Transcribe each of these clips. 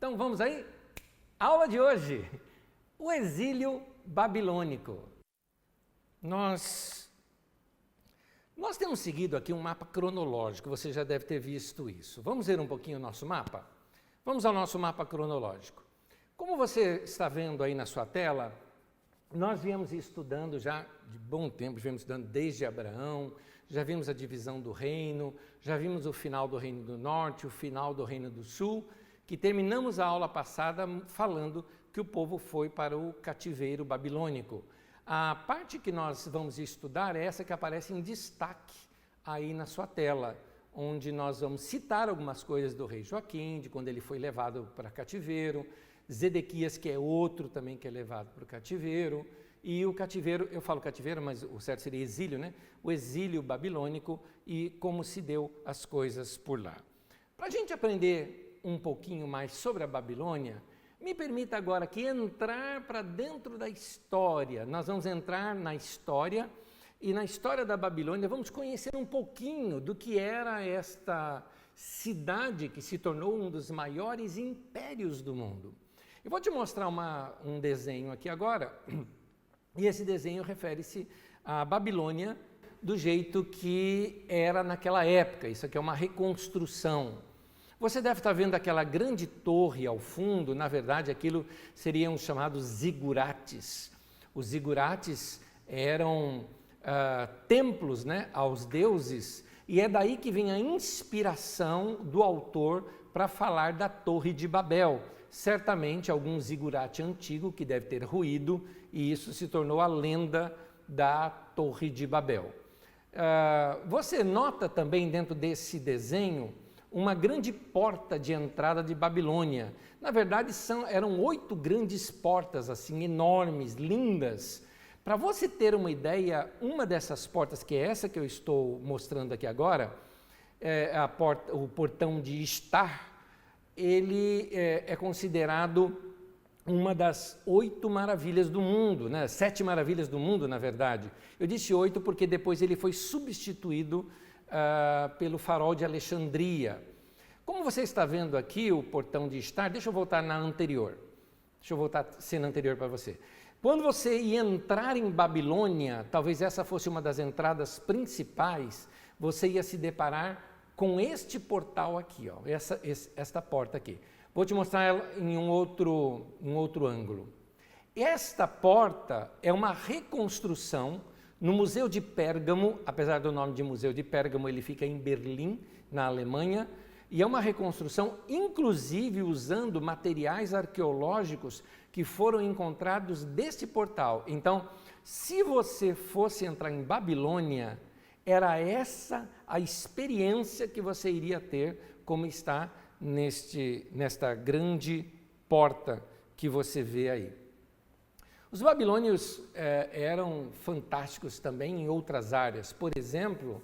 Então vamos aí? Aula de hoje, o exílio babilônico. Nós temos seguido aqui um mapa cronológico, você já deve ter visto isso. Vamos ver um pouquinho o nosso mapa? Vamos ao nosso mapa cronológico. Como você está vendo aí na sua tela, nós viemos estudando já de bom tempo, viemos estudando desde Abraão, já vimos a divisão do reino, já vimos o final do Reino do Norte, o final do Reino do Sul, que terminamos a aula passada falando que o povo foi para o cativeiro babilônico. A parte que nós vamos estudar é essa que aparece em destaque aí na sua tela, onde nós vamos citar algumas coisas do rei Joaquim, de quando ele foi levado para cativeiro, Zedequias, que é outro também que é levado para o cativeiro, e o cativeiro, eu falo cativeiro, mas o certo seria exílio, né? O exílio babilônico e como se deu as coisas por lá. Para a gente aprender um pouquinho mais sobre a Babilônia, me permita agora aqui entrar para dentro da história. Nós vamos entrar na história e na história da Babilônia vamos conhecer um pouquinho do que era esta cidade que se tornou um dos maiores impérios do mundo. Eu vou te mostrar um desenho aqui agora, e esse desenho refere-se à Babilônia do jeito que era naquela época. Isso aqui é uma reconstrução. Você deve estar vendo aquela grande torre ao fundo, na verdade aquilo seriam os chamados zigurates. Os zigurates eram templos, né, aos deuses, e é daí que vem a inspiração do autor para falar da Torre de Babel. Certamente algum zigurate antigo que deve ter ruído, e isso se tornou a lenda da Torre de Babel. Você nota também dentro desse desenho uma grande porta de entrada de Babilônia. Na verdade, eram 8 grandes portas, assim, enormes, lindas. Para você ter uma ideia, uma dessas portas, que é essa que eu estou mostrando aqui agora, o portão de Estar, ele é considerado uma das 8 maravilhas do mundo, né? 7 maravilhas do mundo, na verdade. Eu disse 8 porque depois ele foi substituído pelo farol de Alexandria. Como você está vendo aqui o portão de Estar, deixa eu voltar na anterior. Deixa eu voltar a cena anterior para você. Quando você ia entrar em Babilônia, talvez essa fosse uma das entradas principais, você ia se deparar com este portal aqui, ó, esta porta aqui. Vou te mostrar ela em um outro ângulo. Esta porta é uma reconstrução no Museu de Pérgamo, apesar do nome de Museu de Pérgamo, ele fica em Berlim, na Alemanha, e é uma reconstrução, inclusive, usando materiais arqueológicos que foram encontrados deste portal. Então, se você fosse entrar em Babilônia, era essa a experiência que você iria ter, como está nesta grande porta que você vê aí. Os babilônios eram fantásticos também em outras áreas. Por exemplo,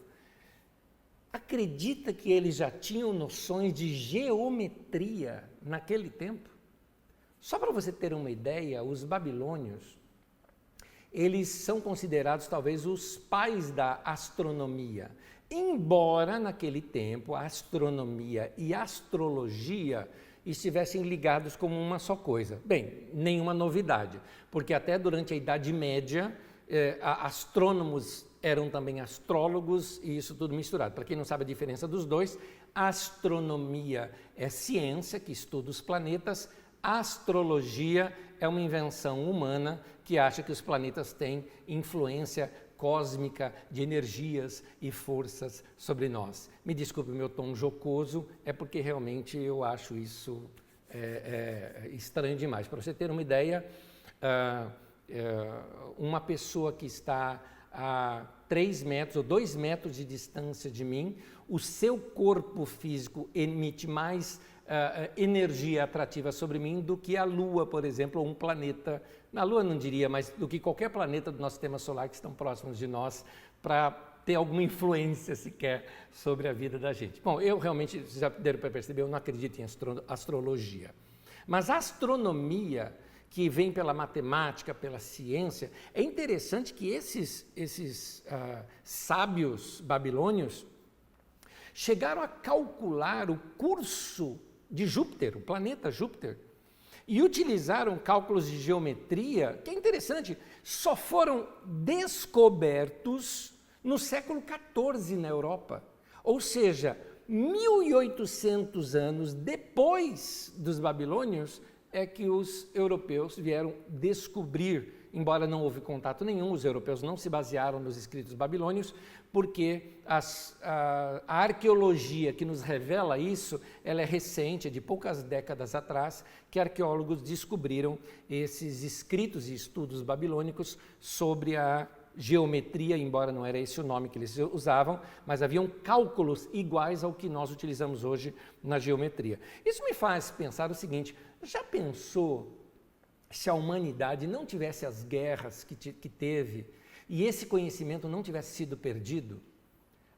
acredita que eles já tinham noções de geometria naquele tempo? Só para você ter uma ideia, os babilônios, eles são considerados talvez os pais da astronomia. Embora naquele tempo a astronomia e a astrologia estivessem ligados como uma só coisa. Bem, nenhuma novidade, porque até durante a Idade Média, astrônomos eram também astrólogos e isso tudo misturado. Para quem não sabe a diferença dos dois, a astronomia é ciência que estuda os planetas, a astrologia é uma invenção humana que acha que os planetas têm influência cósmica de energias e forças sobre nós. Me desculpe o meu tom jocoso, é porque realmente eu acho isso estranho demais. Para você ter uma ideia, uma pessoa que está a 3 metros ou 2 metros de distância de mim, o seu corpo físico emite mais energia atrativa sobre mim do que a Lua, por exemplo, ou um planeta, na Lua não diria, mas do que qualquer planeta do nosso sistema solar que estão próximos de nós, para ter alguma influência sequer sobre a vida da gente. Bom, eu realmente, vocês já deram para perceber, eu não acredito em astrologia. Mas a astronomia, que vem pela matemática, pela ciência, é interessante que esses sábios babilônios chegaram a calcular o curso de Júpiter, o planeta Júpiter. E utilizaram cálculos de geometria, que é interessante, só foram descobertos no século XIV na Europa. Ou seja, 1800 anos depois dos babilônios é que os europeus vieram descobrir, embora não houve contato nenhum, os europeus não se basearam nos escritos babilônios, porque a arqueologia que nos revela isso, ela é recente, é de poucas décadas atrás, que arqueólogos descobriram esses escritos e estudos babilônicos sobre a geometria, embora não era esse o nome que eles usavam, mas haviam cálculos iguais ao que nós utilizamos hoje na geometria. Isso me faz pensar o seguinte: já pensou se a humanidade não tivesse as guerras que teve e esse conhecimento não tivesse sido perdido?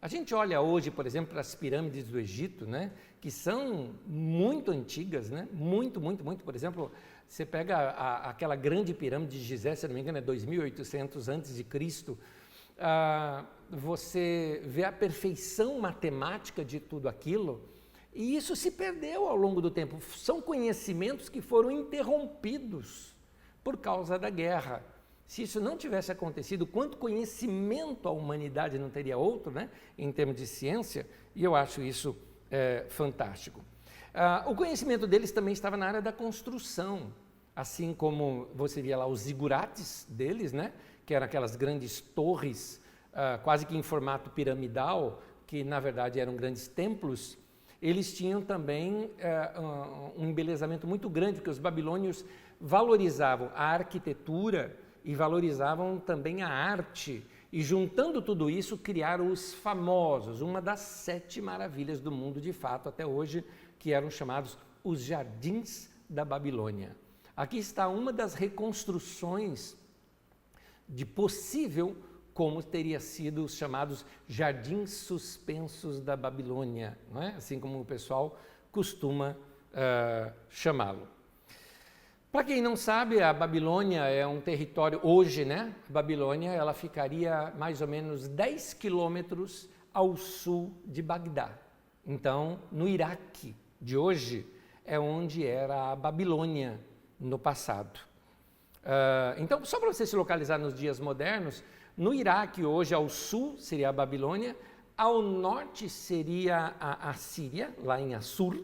A gente olha hoje, por exemplo, para as pirâmides do Egito, né, que são muito antigas, né, muito, por exemplo, você pega aquela grande pirâmide de Gizé, se não me engano, é 2.800 a.C., você vê a perfeição matemática de tudo aquilo, e isso se perdeu ao longo do tempo. São conhecimentos que foram interrompidos por causa da guerra. Se isso não tivesse acontecido, quanto conhecimento a humanidade não teria outro, né, em termos de ciência, e eu acho isso fantástico. O conhecimento deles também estava na área da construção, assim como você via lá os zigurates deles, né, que eram aquelas grandes torres, quase que em formato piramidal, que na verdade eram grandes templos. Eles tinham também um embelezamento muito grande, porque os babilônios valorizavam a arquitetura e valorizavam também a arte, e juntando tudo isso, criaram os famosos, uma das 7 maravilhas do mundo de fato até hoje, que eram chamados os Jardins da Babilônia. Aqui está uma das reconstruções de possível como teria sido os chamados Jardins Suspensos da Babilônia, não é? Assim como o pessoal costuma chamá-lo. Para quem não sabe, a Babilônia é um território, hoje, né? A Babilônia, ela ficaria mais ou menos 10 quilômetros ao sul de Bagdá. Então, no Iraque de hoje, é onde era a Babilônia no passado. Então, só para você se localizar nos dias modernos, no Iraque, hoje, ao sul, seria a Babilônia, ao norte seria a Síria, lá em Assur,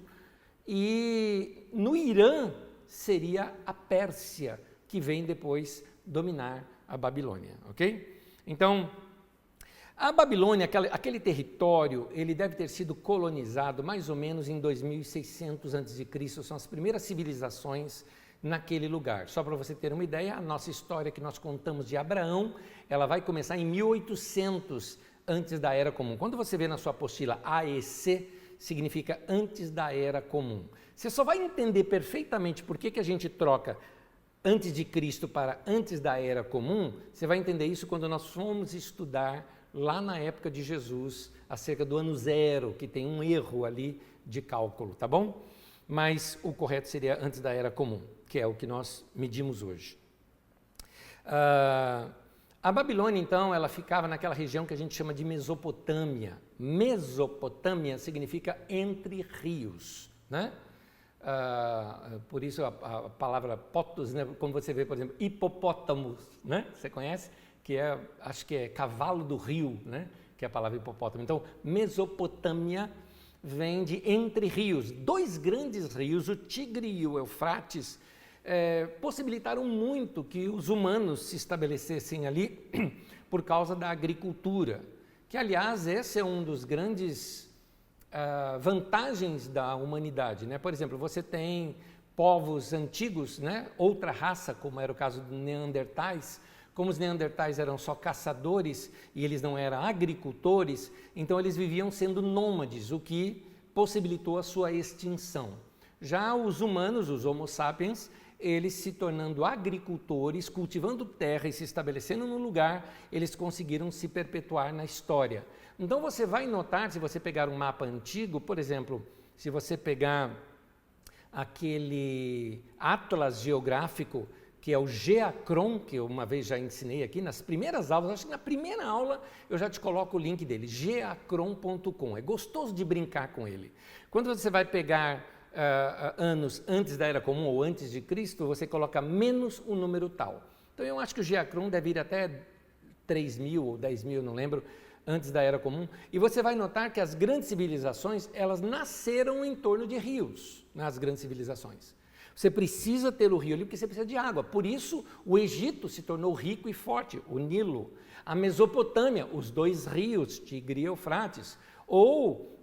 e no Irã seria a Pérsia, que vem depois dominar a Babilônia, ok? Então, a Babilônia, aquele território, ele deve ter sido colonizado mais ou menos em 2600 a.C., são as primeiras civilizações naquele lugar. Só para você ter uma ideia, a nossa história que nós contamos de Abraão, ela vai começar em 1800 antes da Era Comum. Quando você vê na sua apostila AEC, significa antes da Era Comum. Você só vai entender perfeitamente por que a gente troca antes de Cristo para antes da Era Comum, você vai entender isso quando nós formos estudar lá na época de Jesus, acerca do ano 0, que tem um erro ali de cálculo, tá bom? Mas o correto seria antes da Era Comum, que é o que nós medimos hoje. A Babilônia, então, ela ficava naquela região que a gente chama de Mesopotâmia. Mesopotâmia significa entre rios, né? Por isso a palavra potos, né? Como você vê, por exemplo, hipopótamos, né? Você conhece? Que acho que é cavalo do rio, né? Que é a palavra hipopótamo. Então, Mesopotâmia vem de entre rios. 2 grandes rios, o Tigre e o Eufrates, possibilitaram muito que os humanos se estabelecessem ali por causa da agricultura, que, aliás, esse é um dos grandes vantagens da humanidade, né? Por exemplo, você tem povos antigos, né? Outra raça, como era o caso dos neandertais. Como os neandertais eram só caçadores e eles não eram agricultores, então eles viviam sendo nômades, o que possibilitou a sua extinção. Já os humanos, os Homo sapiens, eles se tornando agricultores, cultivando terra e se estabelecendo no lugar, eles conseguiram se perpetuar na história. Então você vai notar, se você pegar um mapa antigo, por exemplo, se você pegar aquele atlas geográfico, que é o Geacron, que eu uma vez já ensinei aqui nas primeiras aulas, acho que na primeira aula eu já te coloco o link dele, geacron.com, é gostoso de brincar com ele. Quando você vai pegar anos antes da Era Comum ou antes de Cristo, você coloca menos um número tal. Então eu acho que o Giacrum deve ir até 3.000 ou 10.000, não lembro, antes da Era Comum. E você vai notar que as grandes civilizações, elas nasceram em torno de rios, nas grandes civilizações. Você precisa ter o rio ali porque você precisa de água. Por isso, o Egito se tornou rico e forte, o Nilo. A Mesopotâmia, os dois rios, Tigre e Eufrates. Ou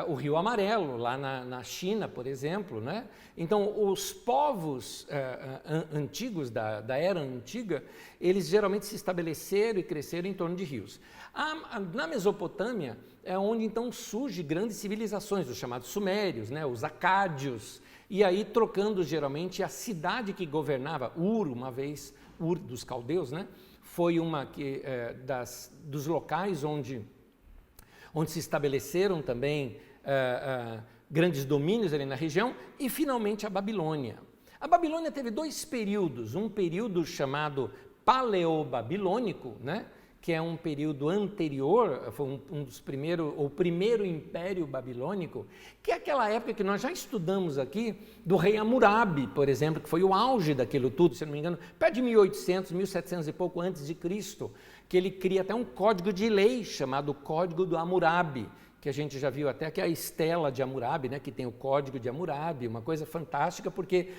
o Rio Amarelo, lá na China, por exemplo, né? Então, os povos antigos, da Era Antiga, eles geralmente se estabeleceram e cresceram em torno de rios. Na Mesopotâmia é onde, então, surgem grandes civilizações, os chamados sumérios, né? Os acádios, e aí trocando, geralmente, a cidade que governava, Ur, uma vez, Ur dos caldeus, né? Foi uma dos locais onde se estabeleceram também grandes domínios ali na região, e finalmente a Babilônia. A Babilônia teve dois períodos, um período chamado Paleobabilônico, né, que é um período anterior, foi o primeiro império babilônico, que é aquela época que nós já estudamos aqui, do rei Hammurabi, por exemplo, que foi o auge daquilo tudo, se não me engano, perto de 1800, 1700 e pouco antes de Cristo, que ele cria até um código de lei chamado Código do Hammurabi, que a gente já viu até que é a estela de Hammurabi, né, que tem o Código de Hammurabi, uma coisa fantástica, porque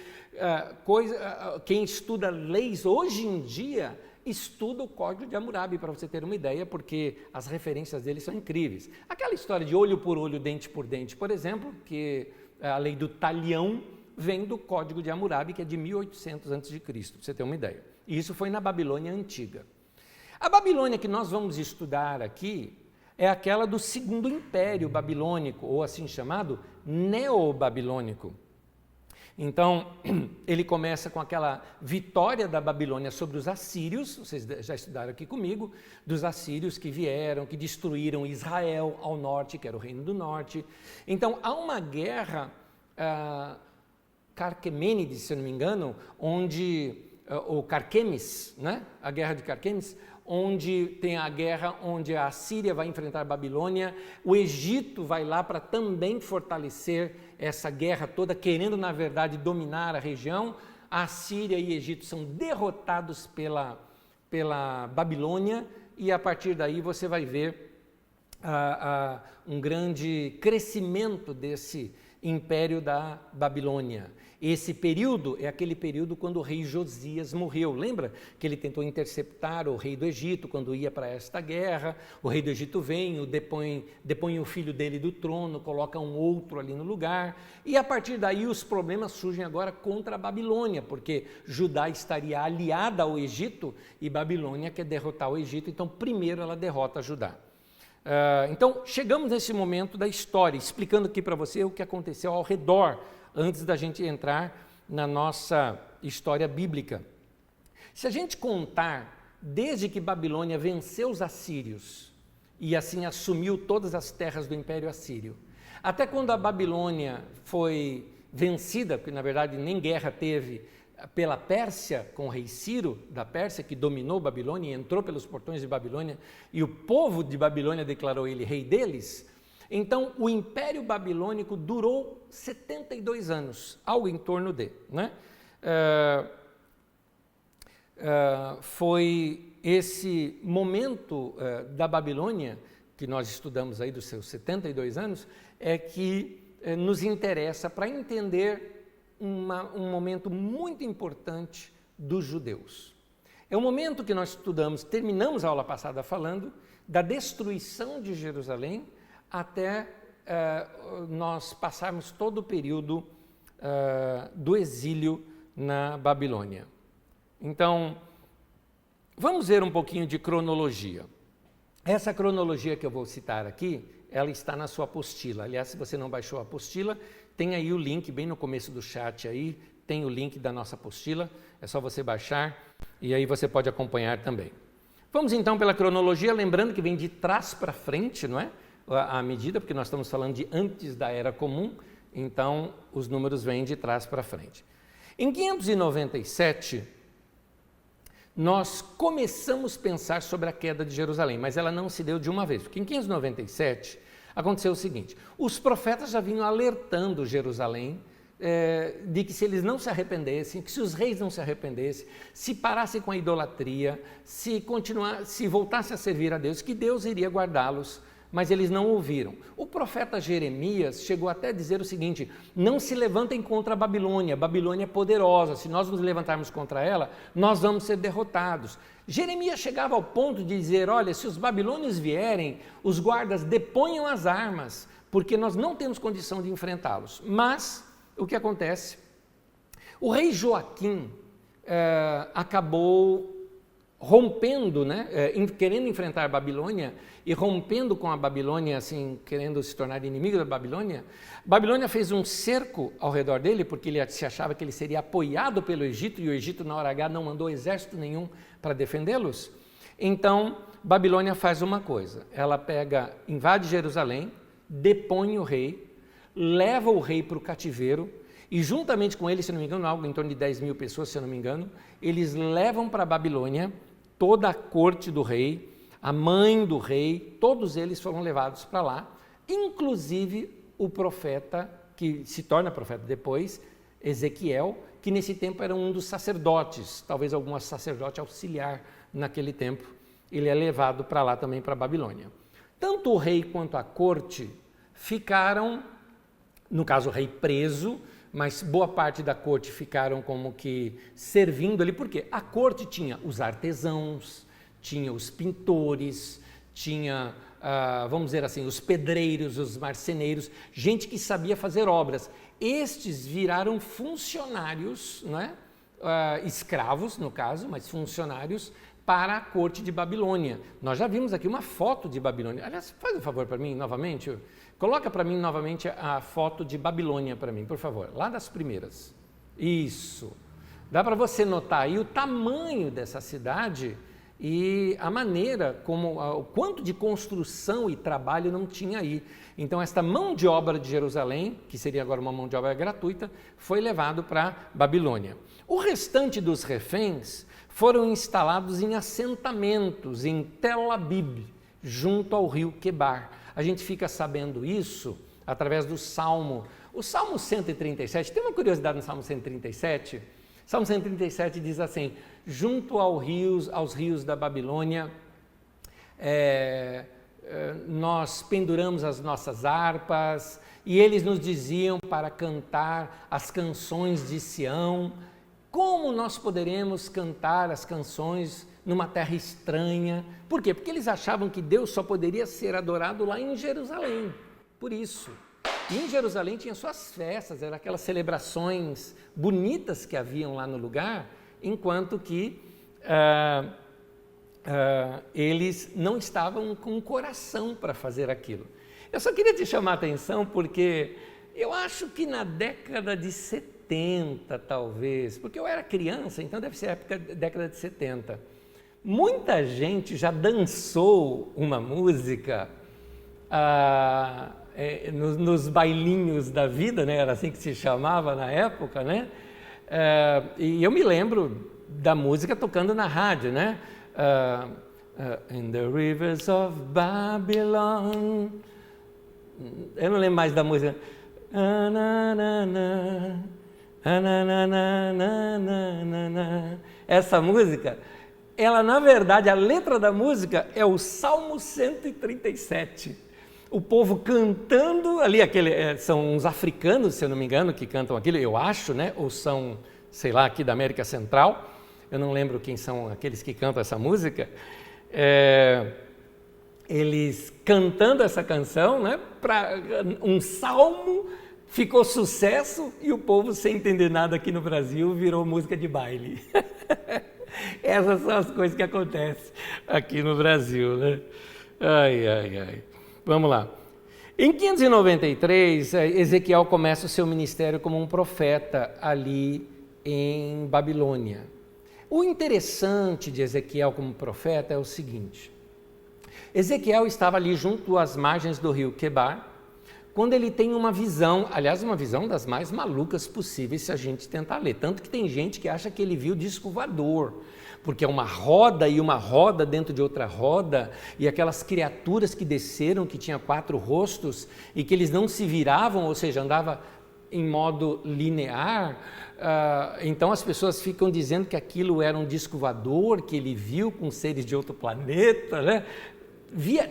quem estuda leis hoje em dia estuda o Código de Hammurabi, para você ter uma ideia, porque as referências dele são incríveis. Aquela história de olho por olho, dente por dente, por exemplo, que a lei do talião vem do Código de Hammurabi, que é de 1800 a.C., para você ter uma ideia. E isso foi na Babilônia Antiga. A Babilônia que nós vamos estudar aqui é aquela do Segundo Império Babilônico, ou assim chamado Neobabilônico. Então, ele começa com aquela vitória da Babilônia sobre os assírios, vocês já estudaram aqui comigo, dos assírios que vieram, que destruíram Israel ao norte, que era o Reino do Norte. Então, há uma guerra, Carquemênides, se eu não me engano, ou Carquemes, né? A guerra de Carquemes, onde tem a guerra onde a Síria vai enfrentar a Babilônia, o Egito vai lá para também fortalecer essa guerra toda, querendo, na verdade, dominar a região. A Síria e o Egito são derrotados pela Babilônia, e a partir daí você vai ver um grande crescimento desse império da Babilônia. Esse período é aquele período quando o rei Josias morreu. Lembra que ele tentou interceptar o rei do Egito quando ia para esta guerra? O rei do Egito vem, depõe o filho dele do trono, coloca um outro ali no lugar. E a partir daí os problemas surgem agora contra a Babilônia, porque Judá estaria aliada ao Egito e Babilônia quer derrotar o Egito, então primeiro ela derrota Judá. Então chegamos nesse momento da história, explicando aqui para você o que aconteceu ao redor, antes da gente entrar na nossa história bíblica. Se a gente contar desde que Babilônia venceu os assírios e assim assumiu todas as terras do Império Assírio, até quando a Babilônia foi vencida, porque na verdade nem guerra teve, pela Pérsia, com o rei Ciro da Pérsia, que dominou Babilônia e entrou pelos portões de Babilônia, e o povo de Babilônia declarou ele rei deles. Então, o Império Babilônico durou 72 anos, algo em torno de, né? Foi esse momento da Babilônia, que nós estudamos aí dos seus 72 anos, é que nos interessa para entender um momento muito importante dos judeus. É o momento que nós estudamos, terminamos a aula passada falando da destruição de Jerusalém, até nós passarmos todo o período do exílio na Babilônia. Então, vamos ver um pouquinho de cronologia. Essa cronologia que eu vou citar aqui, ela está na sua apostila. Aliás, se você não baixou a apostila, tem aí o link, bem no começo do chat aí, tem o link da nossa apostila, é só você baixar e aí você pode acompanhar também. Vamos então pela cronologia, lembrando que vem de trás para frente, não é? A medida, porque nós estamos falando de antes da Era Comum, então os números vêm de trás para frente. Em 597, nós começamos a pensar sobre a queda de Jerusalém, mas ela não se deu de uma vez, porque em 597 aconteceu o seguinte: os profetas já vinham alertando Jerusalém de que se eles não se arrependessem, que se os reis não se arrependessem, se parassem com a idolatria, se voltassem a servir a Deus, que Deus iria guardá-los, mas eles não ouviram. O profeta Jeremias chegou até a dizer o seguinte: não se levantem contra a Babilônia é poderosa, se nós nos levantarmos contra ela, nós vamos ser derrotados. Jeremias chegava ao ponto de dizer: olha, se os babilônios vierem, os guardas deponham as armas, porque nós não temos condição de enfrentá-los. Mas o que acontece? O rei Joaquim acabou rompendo, querendo enfrentar a Babilônia e rompendo com a Babilônia, assim, querendo se tornar inimigo da Babilônia. Babilônia fez um cerco ao redor dele, porque ele se achava que ele seria apoiado pelo Egito, e o Egito, na hora H, não mandou exército nenhum para defendê-los. Então, Babilônia faz uma coisa: ela invade Jerusalém, depõe o rei, leva o rei para o cativeiro, e juntamente com ele, se não me engano, algo em torno de 10 mil pessoas, se não me engano, eles levam para a Babilônia toda a corte do rei, a mãe do rei, todos eles foram levados para lá, inclusive o profeta, que se torna profeta depois, Ezequiel, que nesse tempo era um dos sacerdotes, talvez algum sacerdote auxiliar naquele tempo, ele é levado para lá também, para a Babilônia. Tanto o rei quanto a corte ficaram, no caso o rei preso, mas boa parte da corte ficaram como que servindo ali, porque a corte tinha os artesãos, tinha os pintores, tinha, vamos dizer assim, os pedreiros, os marceneiros, gente que sabia fazer obras. Estes viraram funcionários, escravos no caso, mas funcionários para a corte de Babilônia. Nós já vimos aqui uma foto de Babilônia. Aliás, faz um favor para mim novamente. Coloca para mim novamente a foto de Babilônia para mim, por favor, lá das primeiras. Isso. Dá para você notar aí o tamanho dessa cidade e a maneira como, o quanto de construção e trabalho não tinha aí. Então, esta mão de obra de Jerusalém, que seria agora uma mão de obra gratuita, foi levado para Babilônia. O restante dos reféns foram instalados em assentamentos em Tel Abib, junto ao rio Quebar. A gente fica sabendo isso através do Salmo. O Salmo 137, tem uma curiosidade no Salmo 137? Salmo 137 diz assim: junto aos rios da Babilônia, nós penduramos as nossas harpas, e eles nos diziam para cantar as canções de Sião. Como nós poderemos cantar as canções numa terra estranha? Por quê? Porque eles achavam que Deus só poderia ser adorado lá em Jerusalém, por isso. E em Jerusalém tinha suas festas, eram aquelas celebrações bonitas que haviam lá no lugar, enquanto que eles não estavam com coração para fazer aquilo. Eu só queria te chamar a atenção porque eu acho que na década de 70, talvez, porque eu era criança, então deve ser década de 70, muita gente já dançou uma música nos bailinhos da vida, era assim que se chamava na época, e eu me lembro da música tocando na rádio, In the rivers of Babylon. Eu não lembro mais da música. Essa música, ela na verdade, a letra da música é o Salmo 137. O povo cantando ali, são uns africanos, se eu não me engano, que cantam aquilo, eu acho, ou são, sei lá, aqui da América Central, eu não lembro quem são aqueles que cantam essa música, eles cantando essa canção, para um salmo, ficou sucesso e o povo, sem entender nada aqui no Brasil, virou música de baile. Essas são as coisas que acontecem aqui no Brasil, Ai, ai, ai. Vamos lá. Em 593, Ezequiel começa o seu ministério como um profeta ali em Babilônia. O interessante de Ezequiel como profeta é o seguinte: Ezequiel estava ali junto às margens do rio Quebar, quando ele tem uma visão, aliás, uma visão das mais malucas possíveis se a gente tentar ler. Tanto que tem gente que acha que ele viu disco voador, porque é uma roda e uma roda dentro de outra roda, e aquelas criaturas que desceram, que tinham 4 rostos, e que eles não se viravam, ou seja, andava em modo linear, então as pessoas ficam dizendo que aquilo era um disco voador, que ele viu com seres de outro planeta, né?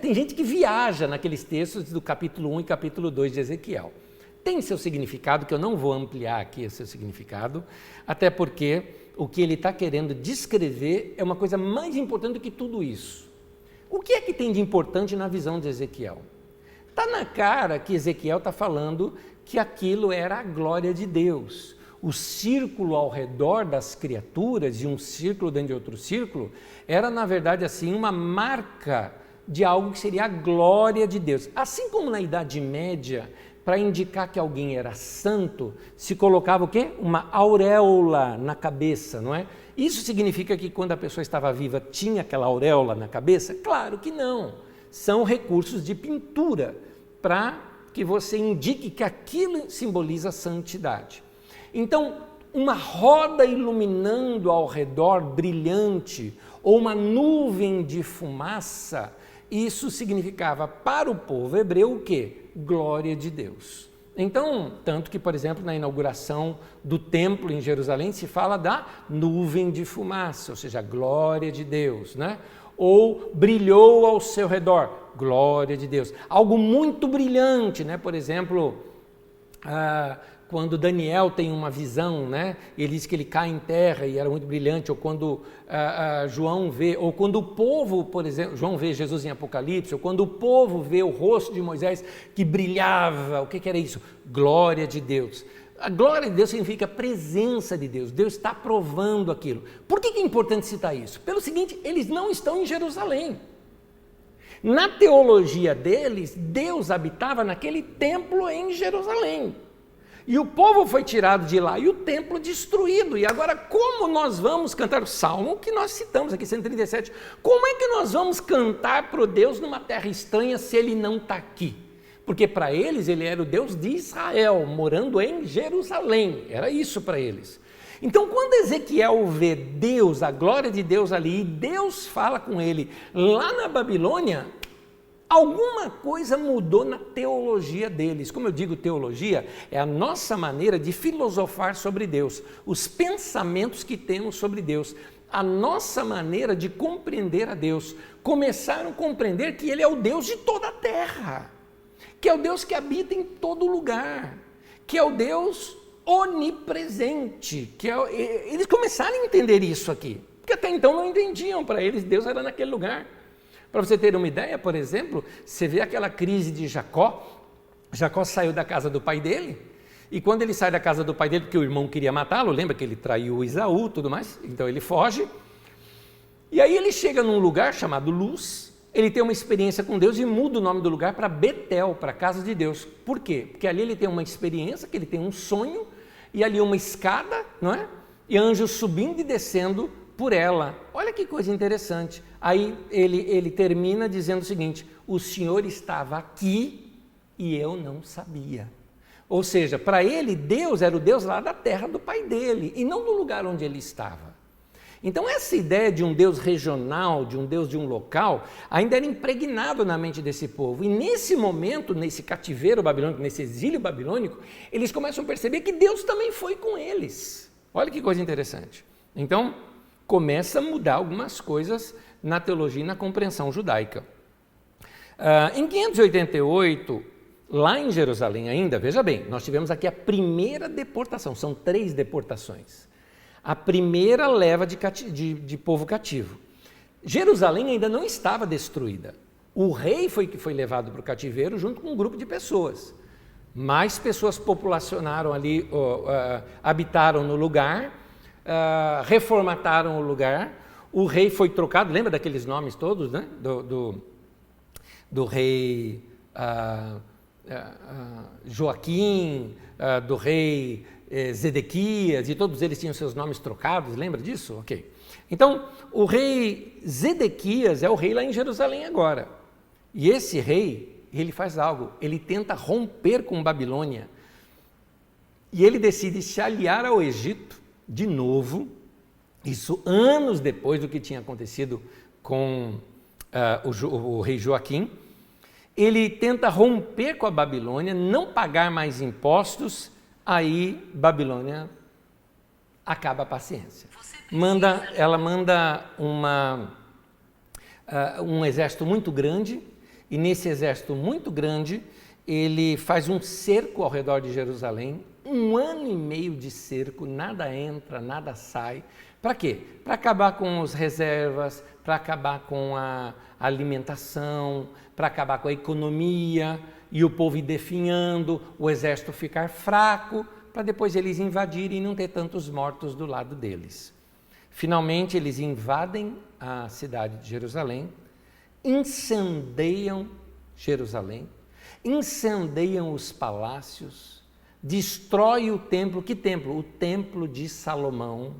Tem gente que viaja naqueles textos do capítulo 1 e capítulo 2 de Ezequiel. Tem seu significado, que eu não vou ampliar aqui esse seu significado, até porque o que ele está querendo descrever é uma coisa mais importante do que tudo isso. O que é que tem de importante na visão de Ezequiel? Está na cara que Ezequiel está falando que aquilo era a glória de Deus. O círculo ao redor das criaturas e um círculo dentro de outro círculo era, na verdade, assim, uma marca de algo que seria a glória de Deus. Assim como na Idade Média, para indicar que alguém era santo, se colocava o quê? Uma auréola na cabeça, não é? Isso significa que quando a pessoa estava viva tinha aquela auréola na cabeça? Claro que não. São recursos de pintura para que você indique que aquilo simboliza a santidade. Então, uma roda iluminando ao redor brilhante ou uma nuvem de fumaça, isso significava para o povo hebreu o quê? Glória de Deus. Então, tanto que, por exemplo, na inauguração do templo em Jerusalém se fala da nuvem de fumaça, ou seja, a glória de Deus, né? Ou brilhou ao seu redor, glória de Deus. Algo muito brilhante, né? Por exemplo, quando Daniel tem uma visão, né? Ele diz que ele cai em terra e era muito brilhante, ou quando João vê, ou quando o povo, por exemplo, João vê Jesus em Apocalipse, ou quando o povo vê o rosto de Moisés que brilhava, o que era isso? Glória de Deus. A glória de Deus significa presença de Deus, Deus está provando aquilo. Por que é importante citar isso? Pelo seguinte, eles não estão em Jerusalém. Na teologia deles, Deus habitava naquele templo em Jerusalém. E o povo foi tirado de lá e o templo destruído. E agora, como nós vamos cantar o salmo que nós citamos aqui, 137? Como é que nós vamos cantar para o Deus numa terra estranha se ele não está aqui? Porque para eles ele era o Deus de Israel, morando em Jerusalém. Era isso para eles. Então, quando Ezequiel vê Deus, a glória de Deus ali, e Deus fala com ele lá na Babilônia, alguma coisa mudou na teologia deles. Como eu digo, teologia é a nossa maneira de filosofar sobre Deus, os pensamentos que temos sobre Deus, a nossa maneira de compreender a Deus. Começaram a compreender que Ele é o Deus de toda a terra, que é o Deus que habita em todo lugar, que é o Deus onipresente. Eles começaram a entender isso aqui, porque até então não entendiam. Para eles Deus era naquele lugar. Para você ter uma ideia, por exemplo, você vê aquela crise de Jacó. Jacó saiu da casa do pai dele, e quando ele sai da casa do pai dele, porque o irmão queria matá-lo, lembra que ele traiu Esaú e tudo mais, então ele foge, e aí ele chega num lugar chamado Luz, ele tem uma experiência com Deus e muda o nome do lugar para Betel, para a casa de Deus. Por quê? Porque ali ele tem uma experiência, que ele tem um sonho, e ali uma escada, não é? E anjos subindo e descendo por ela. Olha que coisa interessante. Aí ele termina dizendo o seguinte: o Senhor estava aqui e eu não sabia. Ou seja, para ele, Deus era o Deus lá da terra do pai dele, e não do lugar onde ele estava. Então essa ideia de um Deus regional, de um Deus de um local, ainda era impregnado na mente desse povo. E nesse momento, nesse cativeiro babilônico, nesse exílio babilônico, eles começam a perceber que Deus também foi com eles. Olha que coisa interessante. Então, começa a mudar algumas coisas na teologia e na compreensão judaica. Em 588, lá em Jerusalém ainda, veja bem, nós tivemos aqui a primeira deportação, são 3 deportações. A primeira leva de povo cativo. Jerusalém ainda não estava destruída. O rei foi que foi levado para o cativeiro junto com um grupo de pessoas. Mais pessoas populacionaram ali, habitaram no lugar, reformataram o lugar. O rei foi trocado, lembra daqueles nomes todos, né? Do rei Joaquim, do rei Zedequias, e todos eles tinham seus nomes trocados, lembra disso? Ok. Então, o rei Zedequias é o rei lá em Jerusalém agora. E esse rei, ele faz algo, ele tenta romper com Babilônia. E ele decide se aliar ao Egito, de novo, isso anos depois do que tinha acontecido com o rei Joaquim. Ele tenta romper com a Babilônia, não pagar mais impostos Aí Babilônia acaba a paciência. Ela manda um exército muito grande, e nesse exército muito grande, ele faz um cerco ao redor de Jerusalém, 1 ano e meio de cerco, nada entra, nada sai. Para quê? Para acabar com as reservas, para acabar com a alimentação, para acabar com a economia, e o povo ir definhando, o exército ficar fraco, para depois eles invadirem e não ter tantos mortos do lado deles. Finalmente, eles invadem a cidade de Jerusalém, incendeiam Jerusalém, incendeiam os palácios, destrói o templo. Que templo? O templo de Salomão.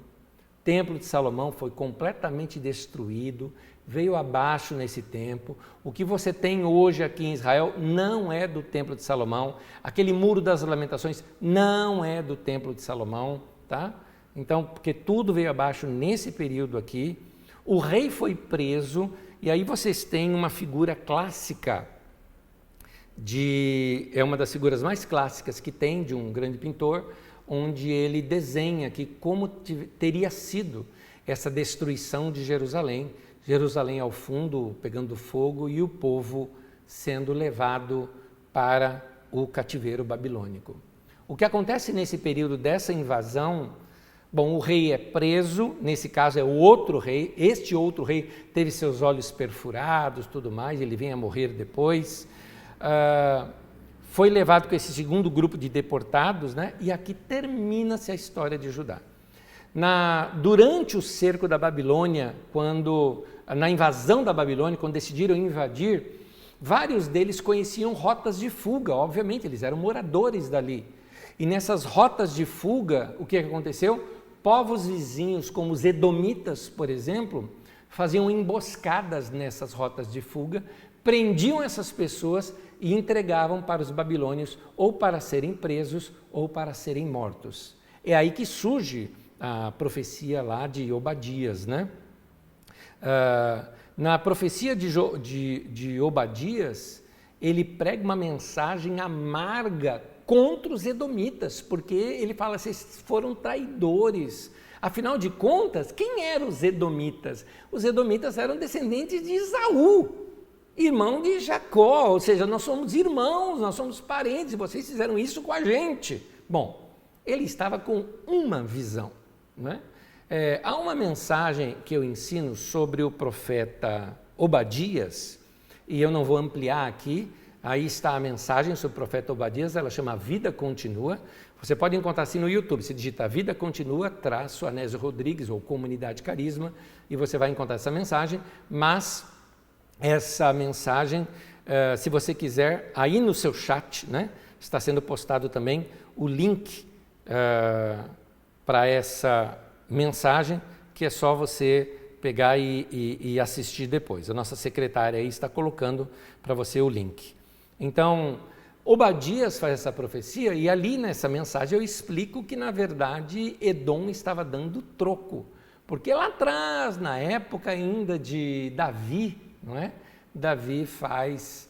O templo de Salomão foi completamente destruído, veio abaixo nesse tempo. O que você tem hoje aqui em Israel não é do templo de Salomão. Aquele muro das lamentações não é do templo de Salomão, tá? Então, porque tudo veio abaixo nesse período aqui. O rei foi preso, e aí vocês têm uma figura clássica, é uma das figuras mais clássicas que tem de um grande pintor, onde ele desenha aqui como teria sido essa destruição de Jerusalém. Jerusalém ao fundo pegando fogo e o povo sendo levado para o cativeiro babilônico. O que acontece nesse período dessa invasão? Bom, o rei é preso, nesse caso é o outro rei, este outro rei teve seus olhos perfurados, tudo mais, ele vem a morrer depois. Foi levado com esse segundo grupo de deportados, né? E aqui termina-se a história de Judá. Durante o cerco da Babilônia, na invasão da Babilônia, quando decidiram invadir, vários deles conheciam rotas de fuga, obviamente, eles eram moradores dali. E nessas rotas de fuga, o que aconteceu? Povos vizinhos, como os edomitas, por exemplo, faziam emboscadas nessas rotas de fuga, prendiam essas pessoas e entregavam para os babilônios ou para serem presos ou para serem mortos. É aí que surge a profecia lá de Obadias, né? Na profecia de Obadias, ele prega uma mensagem amarga contra os edomitas, porque ele fala, vocês foram traidores. Afinal de contas, quem eram os edomitas? Os edomitas eram descendentes de Esaú, irmão de Jacó, ou seja, nós somos irmãos, nós somos parentes, vocês fizeram isso com a gente. Bom, ele estava com uma visão, né? Há uma mensagem que eu ensino sobre o profeta Obadias, e eu não vou ampliar aqui. Aí está a mensagem sobre o profeta Obadias, ela chama Vida Continua. Você pode encontrar assim no YouTube, se digitar Vida Continua, traço Anésio Rodrigues ou Comunidade Carisma, e você vai encontrar essa mensagem. Mas essa mensagem, se você quiser, aí no seu chat, né, está sendo postado também o link para essa mensagem, que é só você pegar e assistir depois. A nossa secretária aí está colocando para você o link. Então, Obadias faz essa profecia e ali nessa mensagem eu explico que, na verdade, Edom estava dando troco. Porque lá atrás, na época ainda de Davi, não é? Davi faz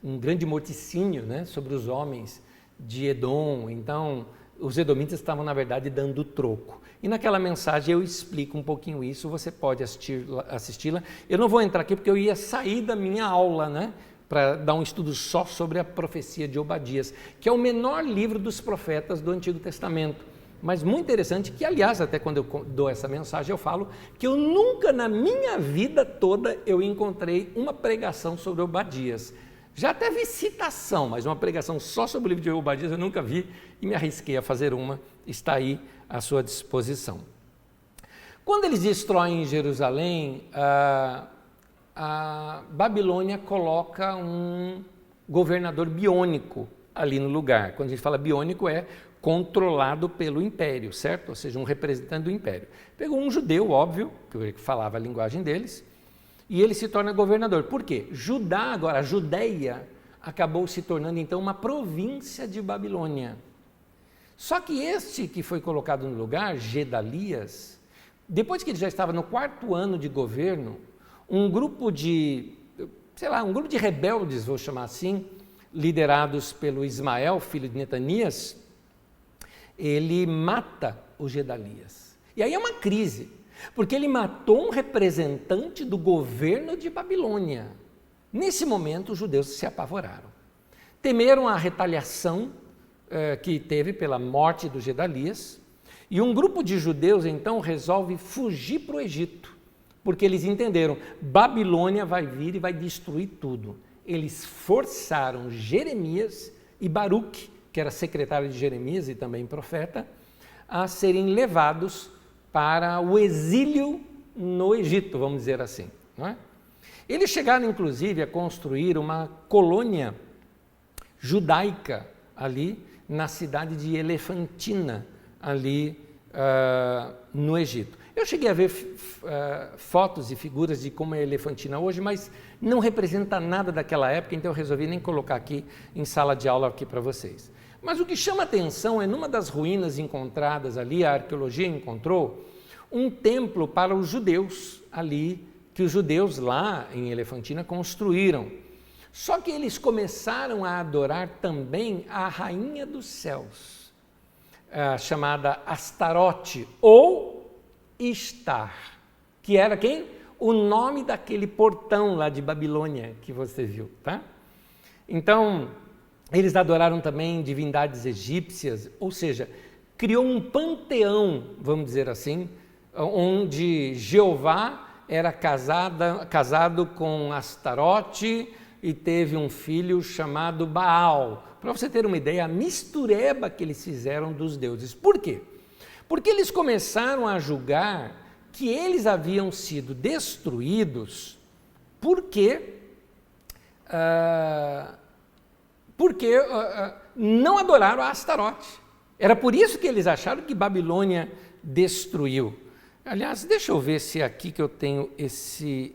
um grande morticínio, né, sobre os homens de Edom. Então, os edomitas estavam, na verdade, dando troco. E naquela mensagem eu explico um pouquinho isso, você pode assisti-la. Eu não vou entrar aqui porque eu ia sair da minha aula, né, para dar um estudo só sobre a profecia de Obadias, que é o menor livro dos profetas do Antigo Testamento. Mas muito interessante que, aliás, até quando eu dou essa mensagem, eu falo que eu nunca na minha vida toda eu encontrei uma pregação sobre Obadias. Já até vi citação, mas uma pregação só sobre o livro de Obadias eu nunca vi e me arrisquei a fazer uma, está aí à sua disposição. Quando eles destroem Jerusalém, a Babilônia coloca um governador biônico ali no lugar. Quando a gente fala biônico, é controlado pelo império, certo? Ou seja, um representante do império. Pegou um judeu, óbvio, que falava a linguagem deles, e ele se torna governador. Por quê? Judá agora, a Judéia, acabou se tornando então uma província de Babilônia. Só que este que foi colocado no lugar, Gedalias, depois que ele já estava no 4º ano de governo, um grupo de rebeldes, vou chamar assim, liderados pelo Ismael, filho de Netanias, ele mata o Gedalias. E aí é uma crise, porque ele matou um representante do governo de Babilônia. Nesse momento, os judeus se apavoraram. Temeram a retaliação que teve pela morte do Gedalias, e um grupo de judeus, então, resolve fugir para o Egito, porque eles entenderam, Babilônia vai vir e vai destruir tudo. Eles forçaram Jeremias e Baruque, que era secretário de Jeremias e também profeta, a serem levados para o exílio no Egito, vamos dizer assim. Não é? Eles chegaram, inclusive, a construir uma colônia judaica ali na cidade de Elefantina, ali no Egito. Eu cheguei a ver fotos e figuras de como é Elefantina hoje, mas não representa nada daquela época, então eu resolvi nem colocar aqui em sala de aula aqui para vocês. Mas o que chama atenção é, numa das ruínas encontradas ali, a arqueologia encontrou um templo para os judeus ali, que os judeus lá em Elefantina construíram. Só que eles começaram a adorar também a rainha dos céus, chamada Astarote ou Ishtar, que era quem? O nome daquele portão lá de Babilônia que você viu, tá? Então, eles adoraram também divindades egípcias, ou seja, criou um panteão, vamos dizer assim, onde Jeová era casado com Astarote e teve um filho chamado Baal. Para você ter uma ideia, a mistureba que eles fizeram dos deuses. Por quê? Porque eles começaram a julgar que eles haviam sido destruídos porque não adoraram a Astarote. Era por isso que eles acharam que Babilônia destruiu. Aliás, deixa eu ver se é aqui que eu tenho esse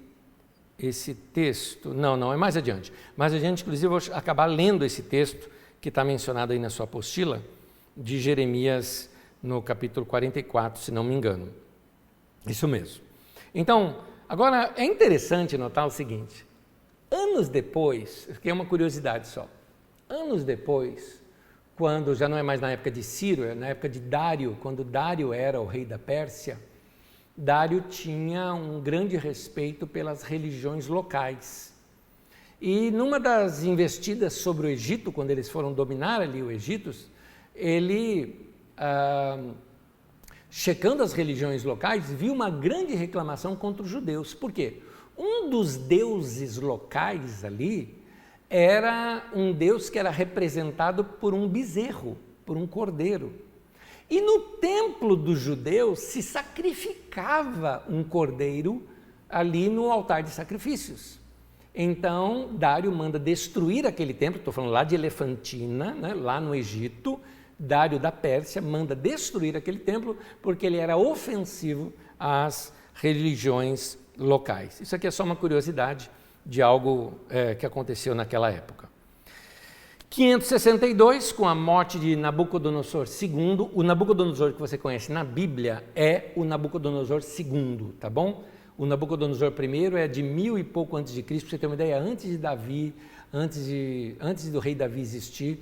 texto. Não, é mais adiante. Mais adiante, inclusive, eu vou acabar lendo esse texto que está mencionado aí na sua apostila, de Jeremias, no capítulo 44, se não me engano. Isso mesmo. Então, agora, é interessante notar o seguinte, anos depois, que é uma curiosidade só, anos depois, quando já não é mais na época de Ciro, é na época de Dário, quando Dário era o rei da Pérsia, Dário tinha um grande respeito pelas religiões locais. E numa das investidas sobre o Egito, quando eles foram dominar ali o Egito, ele, checando as religiões locais, viu uma grande reclamação contra os judeus. Por quê? Um dos deuses locais ali era um deus que era representado por um bezerro, por um cordeiro. E no templo dos judeus se sacrificava um cordeiro ali no altar de sacrifícios. Então, Dário manda destruir aquele templo, estou falando lá de Elefantina, né, lá no Egito. Dário da Pérsia manda destruir aquele templo porque ele era ofensivo às religiões locais. Isso aqui é só uma curiosidade de algo que aconteceu naquela época. 562, com a morte de Nabucodonosor II, o Nabucodonosor que você conhece na Bíblia é o Nabucodonosor II, tá bom? O Nabucodonosor I é de 1000 e pouco antes de Cristo, para você ter uma ideia, antes de Davi, antes do rei Davi existir,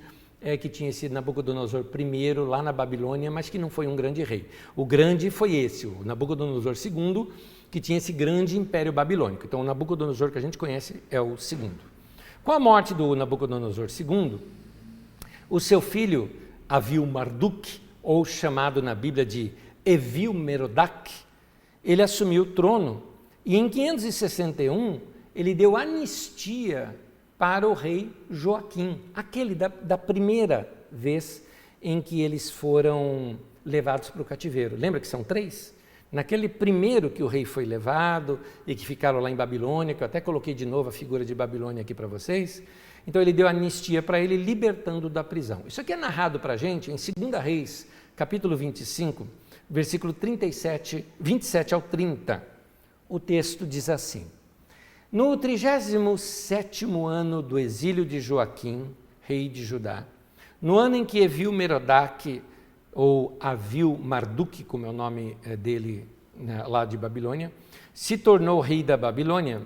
que tinha esse Nabucodonosor I lá na Babilônia, mas que não foi um grande rei. O grande foi esse, o Nabucodonosor II, que tinha esse grande império babilônico. Então, o Nabucodonosor que a gente conhece é o segundo. Com a morte do Nabucodonosor II, o seu filho, Avil-Marduk, ou chamado na Bíblia de Evil-Merodach, ele assumiu o trono e em 561 ele deu anistia para o rei Joaquim, aquele da primeira vez em que eles foram levados para o cativeiro. Lembra que são 3? Naquele primeiro que o rei foi levado e que ficaram lá em Babilônia, que eu até coloquei de novo a figura de Babilônia aqui para vocês, então ele deu anistia para ele, libertando da prisão. Isso aqui é narrado para a gente em 2 Reis, capítulo 25, versículo 27 ao 30. O texto diz assim: No 37º ano do exílio de Joaquim, rei de Judá, no ano em que Evil-Merodach, ou Avil-Marduk, como é o nome dele lá de Babilônia, se tornou rei da Babilônia,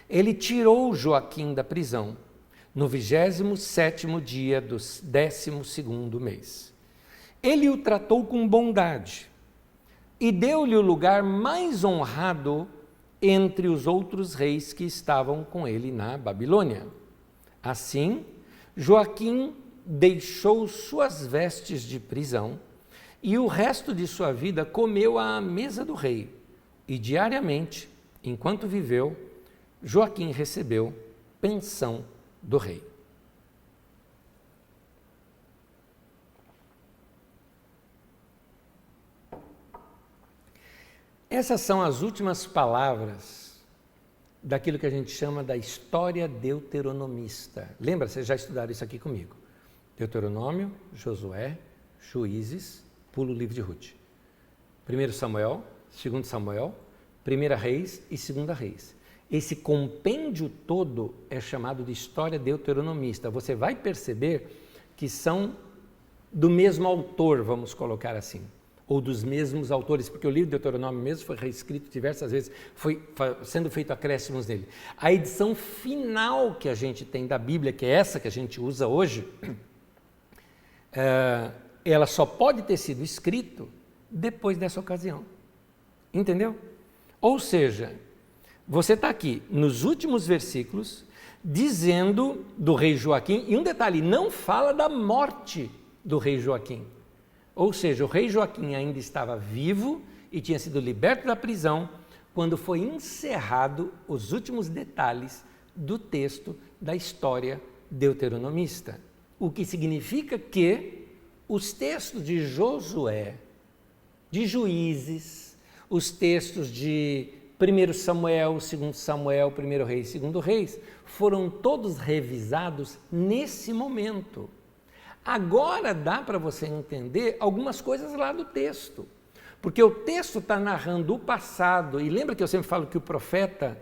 ele tirou Joaquim da prisão, no 27º dia do 12º mês. Ele o tratou com bondade e deu-lhe o lugar mais honrado entre os outros reis que estavam com ele na Babilônia. Assim, Joaquim deixou suas vestes de prisão e o resto de sua vida comeu à mesa do rei. E diariamente, enquanto viveu, Joaquim recebeu pensão do rei. Essas são as últimas palavras daquilo que a gente chama da história deuteronomista. Lembra, vocês já estudaram isso aqui comigo. Deuteronômio, Josué, Juízes, pula o livro de Ruth. 1 Samuel, 2 Samuel, 1 Reis e 2 Reis. Esse compêndio todo é chamado de história deuteronomista. Você vai perceber que são do mesmo autor, vamos colocar assim, ou dos mesmos autores, porque o livro de Deuteronômio mesmo foi reescrito diversas vezes, foi sendo feito acréscimos nele. A edição final que a gente tem da Bíblia, que é essa que a gente usa hoje, ela só pode ter sido escrita depois dessa ocasião. Entendeu? Ou seja, você está aqui nos últimos versículos dizendo do rei Joaquim, e um detalhe, não fala da morte do rei Joaquim. Ou seja, o rei Joaquim ainda estava vivo e tinha sido liberto da prisão quando foi encerrado os últimos detalhes do texto da história deuteronomista. O que significa que os textos de Josué, de Juízes, os textos de 1 Samuel, 2 Samuel, 1 Reis, 2 Reis, foram todos revisados nesse momento. Agora dá para você entender algumas coisas lá do texto, porque o texto está narrando o passado, e lembra que eu sempre falo que o profeta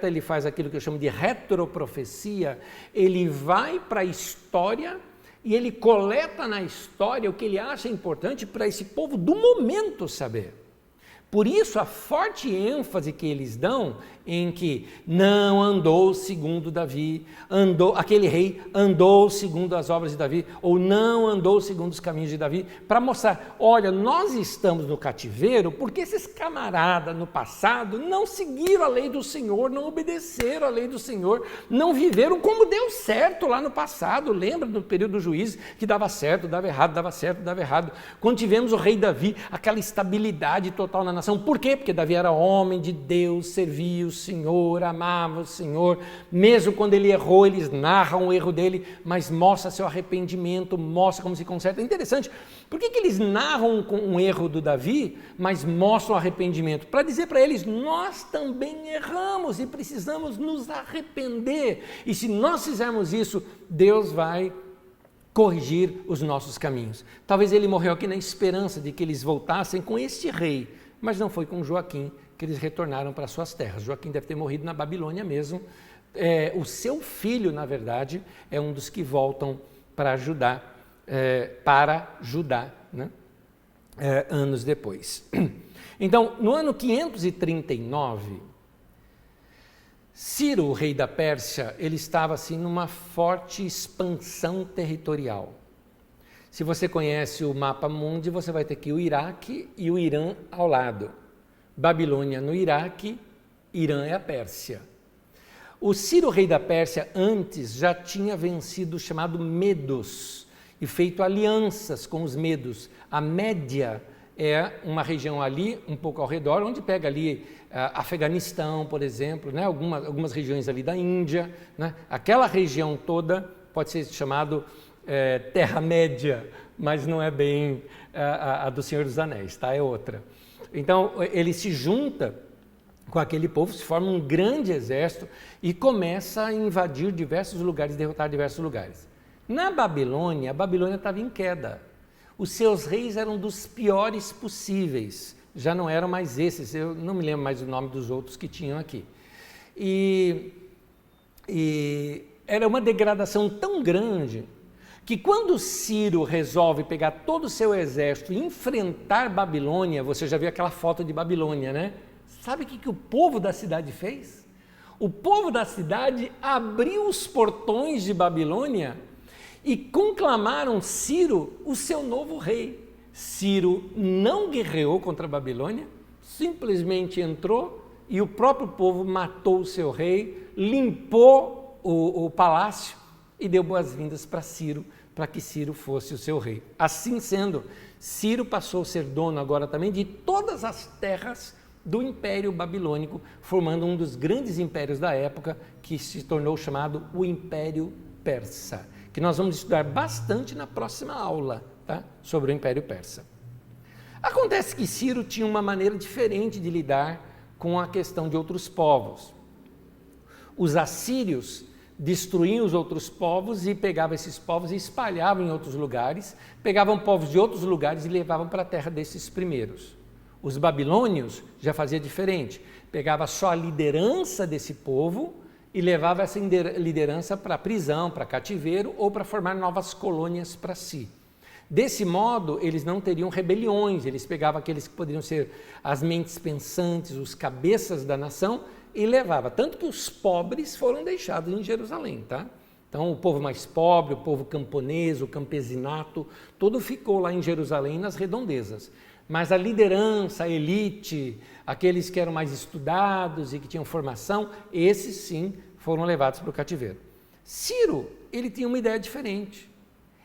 ele faz aquilo que eu chamo de retroprofecia, ele vai para a história e ele coleta na história o que ele acha importante para esse povo do momento saber. Por isso, a forte ênfase que eles dão em que não andou segundo Davi, aquele rei andou segundo as obras de Davi, ou não andou segundo os caminhos de Davi, para mostrar, olha, nós estamos no cativeiro porque esses camaradas no passado não seguiram a lei do Senhor, não obedeceram a lei do Senhor, não viveram como deu certo lá no passado. Lembra do período do juízo que dava certo, dava errado, dava certo, dava errado. Quando tivemos o rei Davi, aquela estabilidade total na nação. Por quê? Porque Davi era homem de Deus, servia o Senhor, amava o Senhor. Mesmo quando ele errou, eles narram o erro dele, mas mostra seu arrependimento, mostra como se conserta. É interessante. Por que eles narram um erro do Davi, mas mostram o arrependimento? Para dizer para eles, nós também erramos e precisamos nos arrepender. E se nós fizermos isso, Deus vai corrigir os nossos caminhos. Talvez ele morreu aqui na esperança de que eles voltassem com este rei, mas não foi com Joaquim que eles retornaram para suas terras. Joaquim deve ter morrido na Babilônia mesmo. O seu filho, na verdade, é um dos que voltam para Judá, né? Anos depois. Então, no ano 539, Ciro, o rei da Pérsia, ele estava assim numa forte expansão territorial. Se você conhece o mapa mundi, você vai ter aqui o Iraque e o Irã ao lado. Babilônia no Iraque, Irã é a Pérsia. O Ciro, rei da Pérsia, antes já tinha vencido o chamado Medos e feito alianças com os Medos. A Média é uma região ali, um pouco ao redor, onde pega ali Afeganistão, por exemplo, né? algumas regiões ali da Índia. Né? Aquela região toda pode ser chamado Terra-média, mas não é bem a do Senhor dos Anéis, tá? É outra. Então, ele se junta com aquele povo, se forma um grande exército e começa a invadir diversos lugares, derrotar diversos lugares. Na Babilônia, a Babilônia estava em queda. Os seus reis eram dos piores possíveis, já não eram mais esses, eu não me lembro mais o nome dos outros que tinham aqui. E era uma degradação tão grande que quando Ciro resolve pegar todo o seu exército e enfrentar Babilônia, você já viu aquela foto de Babilônia, né? Sabe o que o povo da cidade fez? O povo da cidade abriu os portões de Babilônia e conclamaram Ciro o seu novo rei. Ciro não guerreou contra a Babilônia, simplesmente entrou e o próprio povo matou o seu rei, limpou o palácio e deu boas-vindas para Ciro, para que Ciro fosse o seu rei. Assim sendo, Ciro passou a ser dono agora também de todas as terras do Império Babilônico, formando um dos grandes impérios da época, que se tornou chamado o Império Persa, que nós vamos estudar bastante na próxima aula, tá? Sobre o Império Persa. Acontece que Ciro tinha uma maneira diferente de lidar com a questão de outros povos. Os assírios destruíam os outros povos e pegavam esses povos e espalhavam em outros lugares, pegavam povos de outros lugares e levavam para a terra desses primeiros. Os babilônios já faziam diferente, pegava só a liderança desse povo e levava essa liderança para prisão, para cativeiro ou para formar novas colônias para si. Desse modo, eles não teriam rebeliões, eles pegavam aqueles que poderiam ser as mentes pensantes, os cabeças da nação e levava. Tanto que os pobres foram deixados em Jerusalém, tá? Então, o povo mais pobre, o povo camponês, o campesinato, todo ficou lá em Jerusalém, nas redondezas. Mas a liderança, a elite, aqueles que eram mais estudados e que tinham formação, esses sim foram levados para o cativeiro. Ciro, ele tinha uma ideia diferente.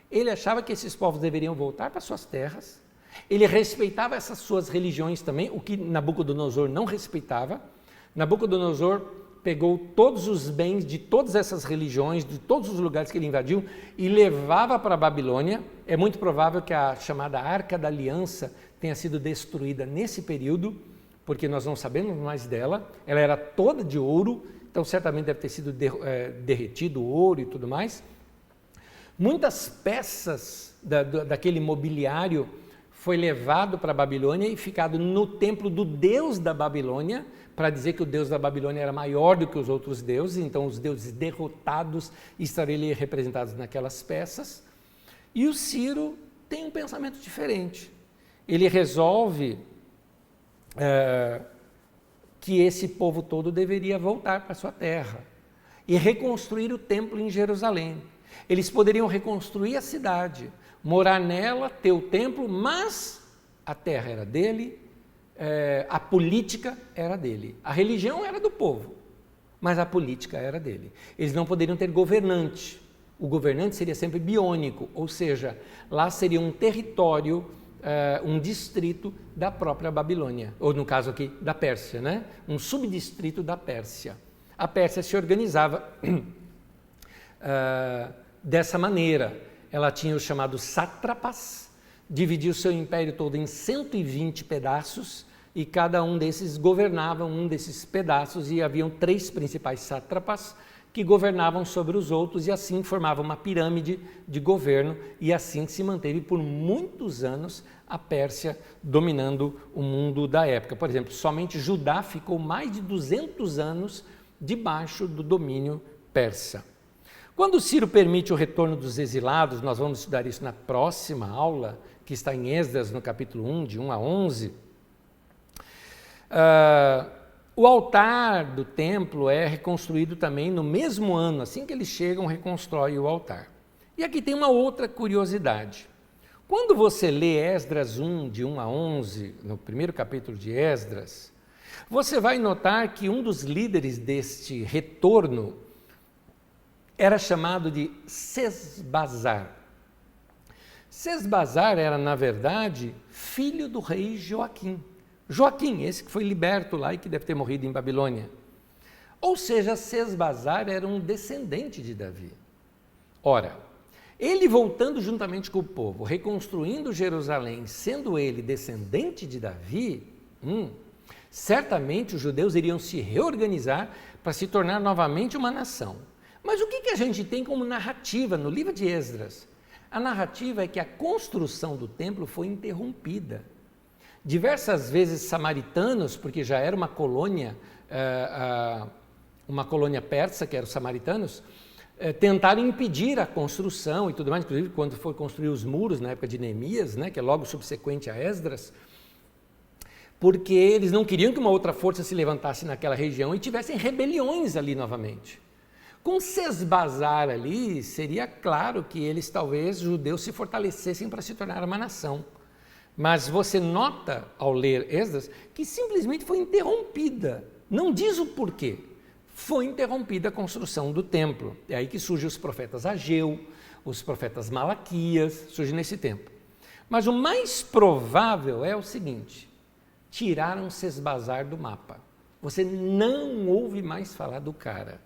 Ele achava que esses povos deveriam voltar para suas terras, ele respeitava essas suas religiões também, o que Nabucodonosor não respeitava. Nabucodonosor pegou todos os bens de todas essas religiões, de todos os lugares que ele invadiu e levava para a Babilônia. É muito provável que a chamada Arca da Aliança tenha sido destruída nesse período, porque nós não sabemos mais dela. Ela era toda de ouro, então certamente deve ter sido derretido o ouro e tudo mais. Muitas peças daquele mobiliário foi levado para a Babilônia e ficado no templo do deus da Babilônia, para dizer que o deus da Babilônia era maior do que os outros deuses, então os deuses derrotados estariam ali representados naquelas peças. E o Ciro tem um pensamento diferente. Ele resolve que esse povo todo deveria voltar para sua terra e reconstruir o templo em Jerusalém. Eles poderiam reconstruir a cidade, morar nela, ter o templo, mas a terra era dele, a política era dele. A religião era do povo, mas a política era dele. Eles não poderiam ter governante. O governante seria sempre biônico, ou seja, lá seria um território, um distrito da própria Babilônia, ou no caso aqui, da Pérsia, né? Um subdistrito da Pérsia. A Pérsia se organizava dessa maneira. Ela tinha os chamados sátrapas, dividia o seu império todo em 120 pedaços e cada um desses governava um desses pedaços e haviam 3 principais sátrapas que governavam sobre os outros e assim formavam uma pirâmide de governo e assim se manteve por muitos anos a Pérsia dominando o mundo da época. Por exemplo, somente Judá ficou mais de 200 anos debaixo do domínio persa. Quando Ciro permite o retorno dos exilados, nós vamos estudar isso na próxima aula, que está em Esdras, no capítulo 1, de 1 a 11, o altar do templo é reconstruído também no mesmo ano, assim que eles chegam, reconstrói o altar. E aqui tem uma outra curiosidade. Quando você lê Esdras 1, de 1 a 11, no primeiro capítulo de Esdras, você vai notar que um dos líderes deste retorno era chamado de Sesbazar. Sesbazar era, na verdade, filho do rei Joaquim. Joaquim, esse que foi liberto lá e que deve ter morrido em Babilônia. Ou seja, Sesbazar era um descendente de Davi. Ora, ele voltando juntamente com o povo, reconstruindo Jerusalém, sendo ele descendente de Davi, certamente os judeus iriam se reorganizar para se tornar novamente uma nação. Mas o que a gente tem como narrativa no livro de Esdras? A narrativa é que a construção do templo foi interrompida. Diversas vezes samaritanos, porque já era uma colônia persa, que eram os samaritanos, tentaram impedir a construção e tudo mais, inclusive quando foi construir os muros na época de Neemias, né, que é logo subsequente a Esdras, porque eles não queriam que uma outra força se levantasse naquela região e tivessem rebeliões ali novamente. Com Sesbazar ali, seria claro que eles, talvez, judeus, se fortalecessem para se tornar uma nação. Mas você nota, ao ler Esdras, que simplesmente foi interrompida. Não diz o porquê. Foi interrompida a construção do templo. É aí que surgem os profetas Ageu, os profetas Malaquias, surgem nesse tempo. Mas o mais provável é o seguinte: tiraram Sesbazar do mapa. Você não ouve mais falar do cara.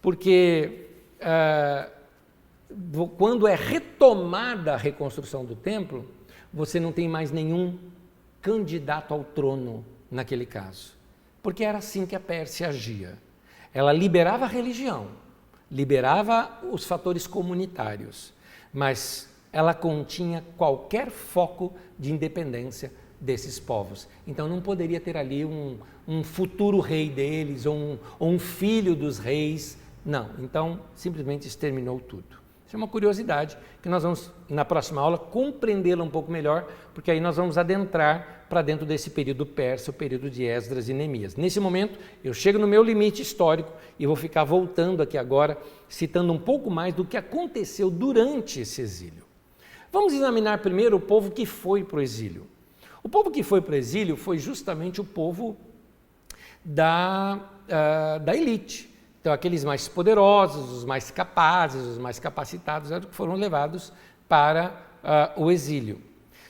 Porque quando é retomada a reconstrução do templo, você não tem mais nenhum candidato ao trono naquele caso. Porque era assim que a Pérsia agia. Ela liberava a religião, liberava os fatores comunitários, mas ela continha qualquer foco de independência desses povos. Então não poderia ter ali um futuro rei deles, ou um filho dos reis. Não, então simplesmente exterminou tudo. Isso é uma curiosidade que nós vamos, na próxima aula, compreendê-la um pouco melhor, porque aí nós vamos adentrar para dentro desse período persa, o período de Esdras e Neemias. Nesse momento, eu chego no meu limite histórico e vou ficar voltando aqui agora, citando um pouco mais do que aconteceu durante esse exílio. Vamos examinar primeiro o povo que foi para o exílio. O povo que foi para o exílio foi justamente o povo da elite. Então, aqueles mais poderosos, os mais capazes, os mais capacitados, eram que foram levados para o exílio.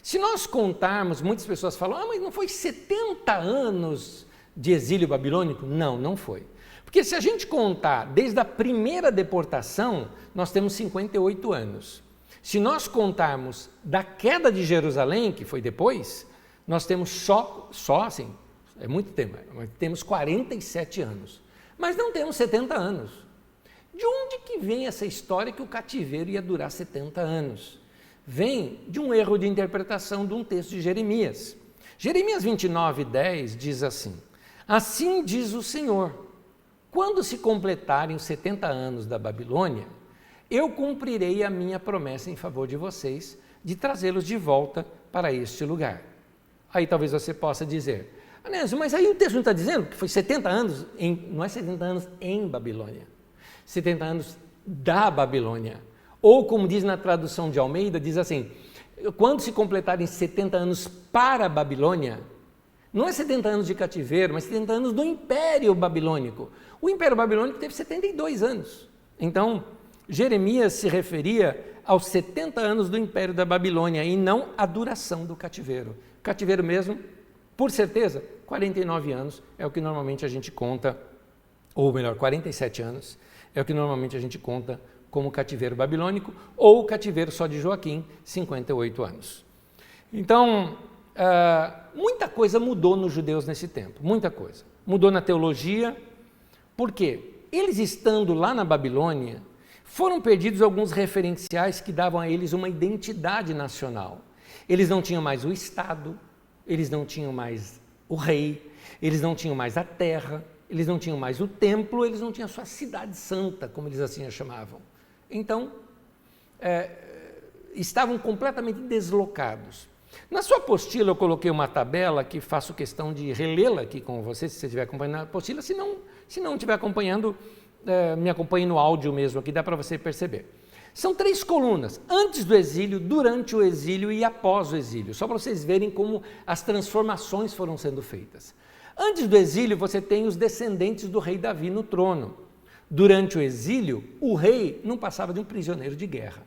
Se nós contarmos, muitas pessoas falam, mas não foi 70 anos de exílio babilônico? Não, não foi. Porque se a gente contar desde a primeira deportação, nós temos 58 anos. Se nós contarmos da queda de Jerusalém, que foi depois, nós temos só assim, é muito tempo, mas temos 47 anos. Mas não temos 70 anos. De onde que vem essa história que o cativeiro ia durar 70 anos? Vem de um erro de interpretação de um texto de Jeremias. Jeremias 29:10 diz assim: assim diz o Senhor, quando se completarem os 70 anos da Babilônia, eu cumprirei a minha promessa em favor de vocês, de trazê-los de volta para este lugar. Aí talvez você possa dizer, Anésio, mas aí o texto não está dizendo que foi 70 anos, não é 70 anos em Babilônia, 70 anos da Babilônia. Ou como diz na tradução de Almeida, diz assim, quando se completarem 70 anos para a Babilônia, não é 70 anos de cativeiro, mas 70 anos do Império Babilônico. O Império Babilônico teve 72 anos. Então, Jeremias se referia aos 70 anos do Império da Babilônia e não à duração do cativeiro. Cativeiro mesmo, por certeza, 49 anos é o que normalmente a gente conta, ou melhor, 47 anos, é o que normalmente a gente conta como cativeiro babilônico, ou cativeiro só de Joaquim, 58 anos. Então, muita coisa mudou nos judeus nesse tempo, muita coisa. Mudou na teologia, por quê? Eles estando lá na Babilônia, foram perdidos alguns referenciais que davam a eles uma identidade nacional. Eles não tinham mais o Estado, eles não tinham mais o rei, eles não tinham mais a terra, eles não tinham mais o templo, eles não tinham a sua cidade santa, como eles assim a chamavam. Então, estavam completamente deslocados. Na sua apostila eu coloquei uma tabela que faço questão de relê-la aqui com você, se você estiver acompanhando a apostila, se não estiver acompanhando, me acompanhe no áudio mesmo, aqui dá para você perceber. São 3 colunas, antes do exílio, durante o exílio e após o exílio, só para vocês verem como as transformações foram sendo feitas. Antes do exílio, você tem os descendentes do rei Davi no trono. Durante o exílio, o rei não passava de um prisioneiro de guerra.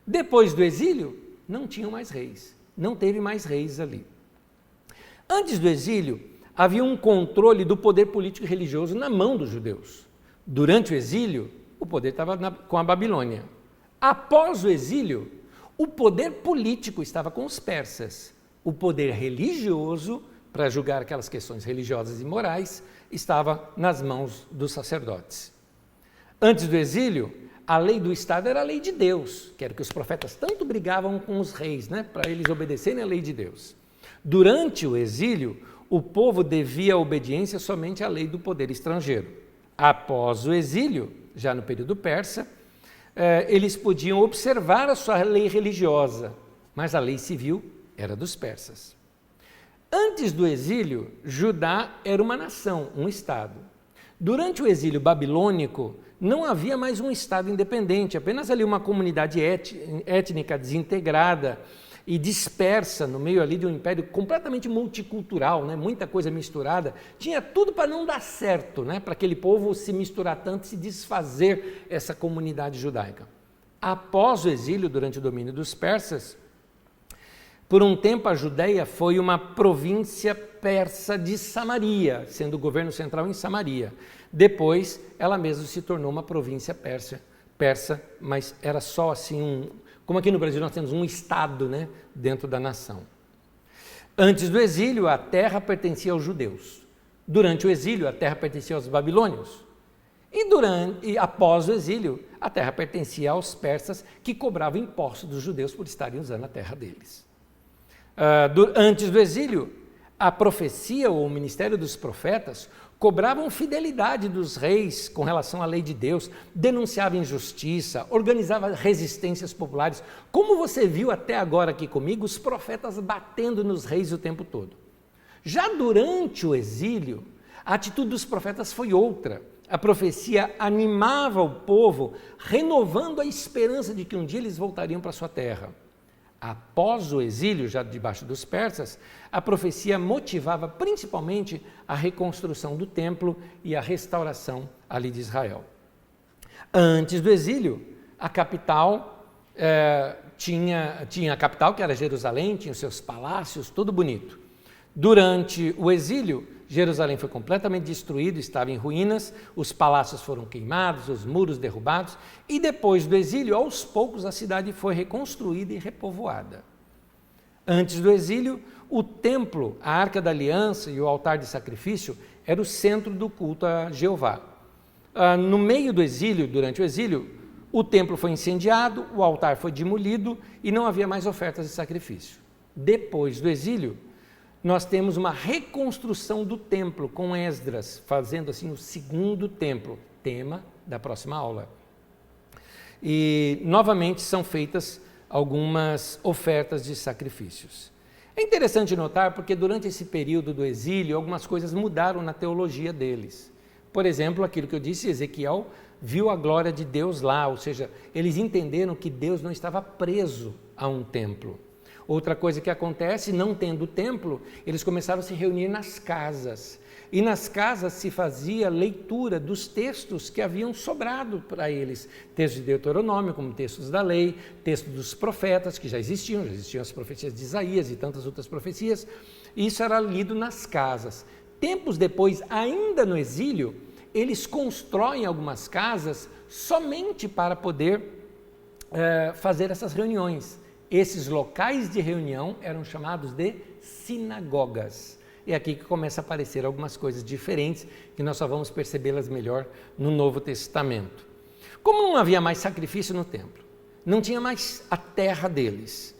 Depois do exílio, não tinham mais reis, não teve mais reis ali. Antes do exílio, havia um controle do poder político e religioso na mão dos judeus. Durante o exílio, o poder estava com a Babilônia. Após o exílio, o poder político estava com os persas. O poder religioso, para julgar aquelas questões religiosas e morais, estava nas mãos dos sacerdotes. Antes do exílio, a lei do Estado era a lei de Deus, que era que os profetas tanto brigavam com os reis, para eles obedecerem à lei de Deus. Durante o exílio, o povo devia obediência somente à lei do poder estrangeiro. Após o exílio, já no período persa, eles podiam observar a sua lei religiosa, mas a lei civil era dos persas. Antes do exílio, Judá era uma nação, um estado. Durante o exílio babilônico, não havia mais um estado independente, apenas ali uma comunidade étnica desintegrada e dispersa no meio ali de um império completamente multicultural, né? Muita coisa misturada. Tinha tudo para não dar certo, né? Para aquele povo se misturar tanto e se desfazer essa comunidade judaica. Após o exílio, durante o domínio dos persas, por um tempo a Judéia foi uma província persa de Samaria, sendo o governo central em Samaria. Depois, ela mesma se tornou uma província persa, mas era só assim como aqui no Brasil nós temos um estado, né, dentro da nação. Antes do exílio, a terra pertencia aos judeus. Durante o exílio, a terra pertencia aos babilônios. E após o exílio, a terra pertencia aos persas, que cobravam impostos dos judeus por estarem usando a terra deles. Antes do exílio, a profecia ou o ministério dos profetas cobravam fidelidade dos reis com relação à lei de Deus, denunciava injustiça, organizava resistências populares. Como você viu até agora aqui comigo, os profetas batendo nos reis o tempo todo. Já durante o exílio, a atitude dos profetas foi outra. A profecia animava o povo, renovando a esperança de que um dia eles voltariam para sua terra. Após o exílio, já debaixo dos persas, a profecia motivava principalmente a reconstrução do templo e a restauração ali de Israel. Antes do exílio, a capital tinha a capital, que era Jerusalém, tinha os seus palácios, tudo bonito. Durante o exílio, Jerusalém foi completamente destruído, estava em ruínas, os palácios foram queimados, os muros derrubados, e depois do exílio, aos poucos, a cidade foi reconstruída e repovoada. Antes do exílio, o templo, a Arca da Aliança e o altar de sacrifício era o centro do culto a Jeová. No meio do exílio, durante o exílio, o templo foi incendiado, o altar foi demolido e não havia mais ofertas de sacrifício. Depois do exílio, nós temos uma reconstrução do templo com Esdras, fazendo assim o segundo templo, tema da próxima aula. E novamente são feitas algumas ofertas de sacrifícios. É interessante notar porque durante esse período do exílio algumas coisas mudaram na teologia deles. Por exemplo, aquilo que eu disse, Ezequiel viu a glória de Deus lá, ou seja, eles entenderam que Deus não estava preso a um templo. Outra coisa que acontece, não tendo templo, eles começaram a se reunir nas casas. E nas casas se fazia leitura dos textos que haviam sobrado para eles. Textos de Deuteronômio, como textos da lei, textos dos profetas, que já existiam as profecias de Isaías e tantas outras profecias. E isso era lido nas casas. Tempos depois, ainda no exílio, eles constroem algumas casas somente para poder fazer essas reuniões. Esses locais de reunião eram chamados de sinagogas. É aqui que começa a aparecer algumas coisas diferentes, que nós só vamos percebê-las melhor no Novo Testamento. Como não havia mais sacrifício no templo, não tinha mais a terra deles,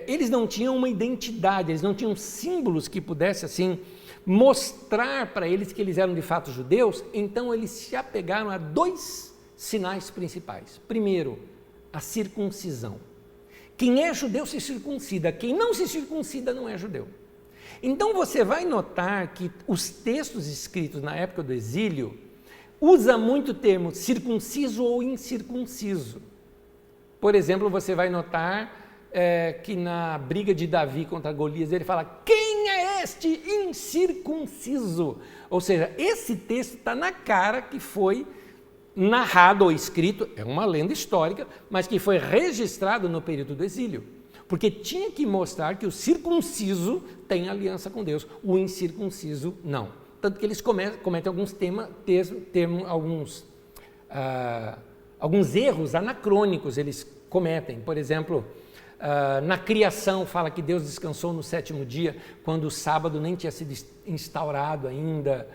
eles não tinham uma identidade, eles não tinham símbolos que pudessem assim mostrar para eles que eles eram de fato judeus, então eles se apegaram a dois sinais principais. Primeiro, a circuncisão. Quem é judeu se circuncida, quem não se circuncida não é judeu. Então você vai notar que os textos escritos na época do exílio usa muito o termo circunciso ou incircunciso. Por exemplo, você vai notar que na briga de Davi contra Golias, ele fala, quem é este incircunciso? Ou seja, esse texto está na cara que foi narrado ou escrito, é uma lenda histórica, mas que foi registrado no período do exílio, porque tinha que mostrar que o circunciso tem aliança com Deus, o incircunciso não. Tanto que eles cometem alguns erros anacrônicos, eles cometem. Por exemplo, na criação fala que Deus descansou no 7º dia, quando o sábado nem tinha sido instaurado ainda.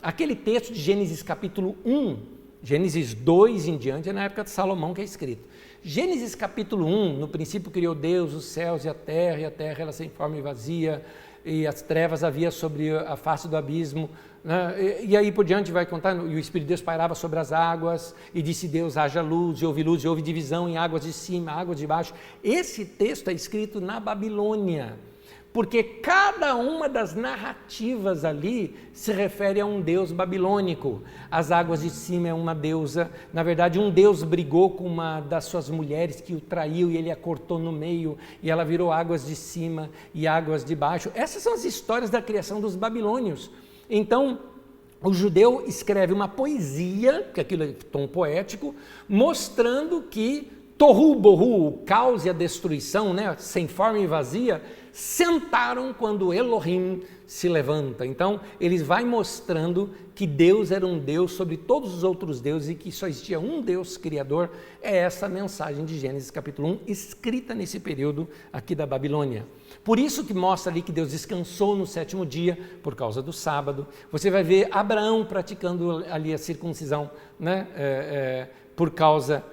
Aquele texto de Gênesis capítulo 1, Gênesis 2 em diante, é na época de Salomão que é escrito. Gênesis capítulo 1, no princípio criou Deus os céus e a terra era sem forma e vazia, e as trevas havia sobre a face do abismo, né? E aí por diante vai contar, e o Espírito de Deus pairava sobre as águas, e disse Deus, haja luz, e houve divisão em águas de cima, águas de baixo. Esse texto é escrito na Babilônia, porque cada uma das narrativas ali se refere a um deus babilônico. As águas de cima é uma deusa, na verdade um deus brigou com uma das suas mulheres que o traiu e ele a cortou no meio e ela virou águas de cima e águas de baixo. Essas são as histórias da criação dos babilônios. Então, o judeu escreve uma poesia, que aquilo é tom poético, mostrando que Tohu Bohu, o caos e a destruição, né, sem forma e vazia, sentaram quando Elohim se levanta. Então, ele vai mostrando que Deus era um Deus sobre todos os outros deuses e que só existia um Deus criador. É essa a mensagem de Gênesis capítulo 1, escrita nesse período aqui da Babilônia. Por isso que mostra ali que Deus descansou no 7º dia, por causa do sábado. Você vai ver Abraão praticando ali a circuncisão, né, por causa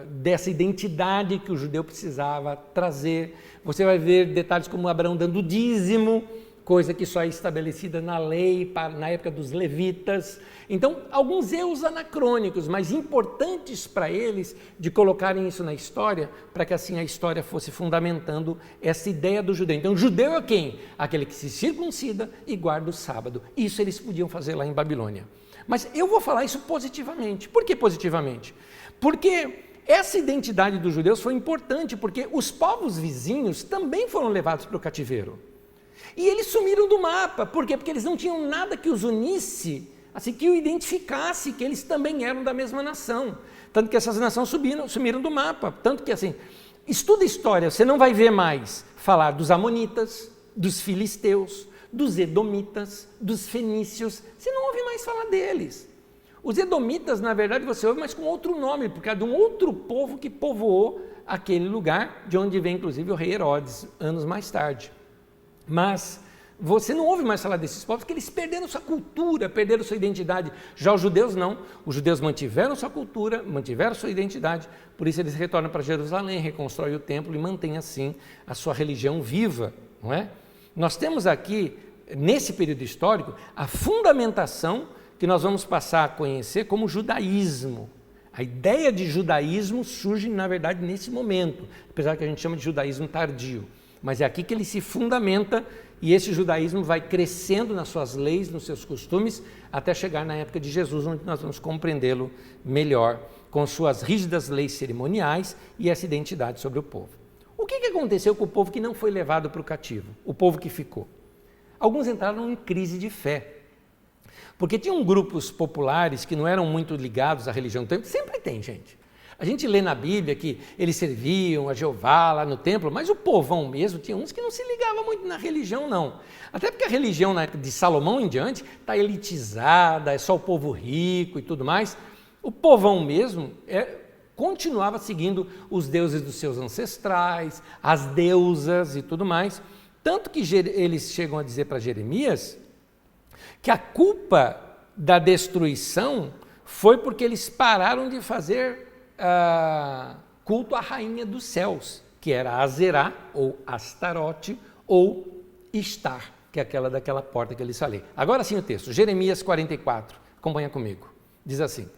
dessa identidade que o judeu precisava trazer. Você vai ver detalhes como Abraão dando dízimo, coisa que só é estabelecida na lei, na época dos levitas. Então, alguns erros anacrônicos, mas importantes para eles de colocarem isso na história, para que assim a história fosse fundamentando essa ideia do judeu. Então, o judeu é quem? Aquele que se circuncida e guarda o sábado. Isso eles podiam fazer lá em Babilônia. Mas eu vou falar isso positivamente. Por que positivamente? Porque essa identidade dos judeus foi importante, porque os povos vizinhos também foram levados para o cativeiro. E eles sumiram do mapa. Por quê? Porque eles não tinham nada que os unisse, assim, que o identificasse, que eles também eram da mesma nação. Tanto que essas nações sumiram do mapa. Tanto que, assim, estuda história, você não vai ver mais falar dos amonitas, dos filisteus, dos edomitas, dos fenícios. Você não ouve mais falar deles. Os edomitas, na verdade, você ouve, mas com outro nome, porque é de um outro povo que povoou aquele lugar, de onde vem, inclusive, o rei Herodes, anos mais tarde. Mas você não ouve mais falar desses povos, porque eles perderam sua cultura, perderam sua identidade. Já os judeus não. Os judeus mantiveram sua cultura, mantiveram sua identidade, por isso eles retornam para Jerusalém, reconstroem o templo e mantêm, assim, a sua religião viva, não é? Nós temos aqui, nesse período histórico, a fundamentação que nós vamos passar a conhecer como judaísmo. A ideia de judaísmo surge, na verdade, nesse momento, apesar que a gente chama de judaísmo tardio. Mas é aqui que ele se fundamenta e esse judaísmo vai crescendo nas suas leis, nos seus costumes, até chegar na época de Jesus, onde nós vamos compreendê-lo melhor, com suas rígidas leis cerimoniais e essa identidade sobre o povo. O que aconteceu com o povo que não foi levado para o cativo? O povo que ficou? Alguns entraram em crise de fé. Porque tinham grupos populares que não eram muito ligados à religião do templo. Sempre tem, gente. A gente lê na Bíblia que eles serviam a Jeová lá no templo, mas o povão mesmo, tinha uns que não se ligavam muito na religião, não. Até porque a religião na época de Salomão em diante está elitizada, é só o povo rico e tudo mais. O povão mesmo continuava seguindo os deuses dos seus ancestrais, as deusas e tudo mais. Tanto que eles chegam a dizer para Jeremias que a culpa da destruição foi porque eles pararam de fazer culto à rainha dos céus, que era Azerá, ou Astarote, ou Istar, que é aquela daquela porta que eu lhes falei. Agora sim o texto, Jeremias 44, acompanha comigo, diz assim: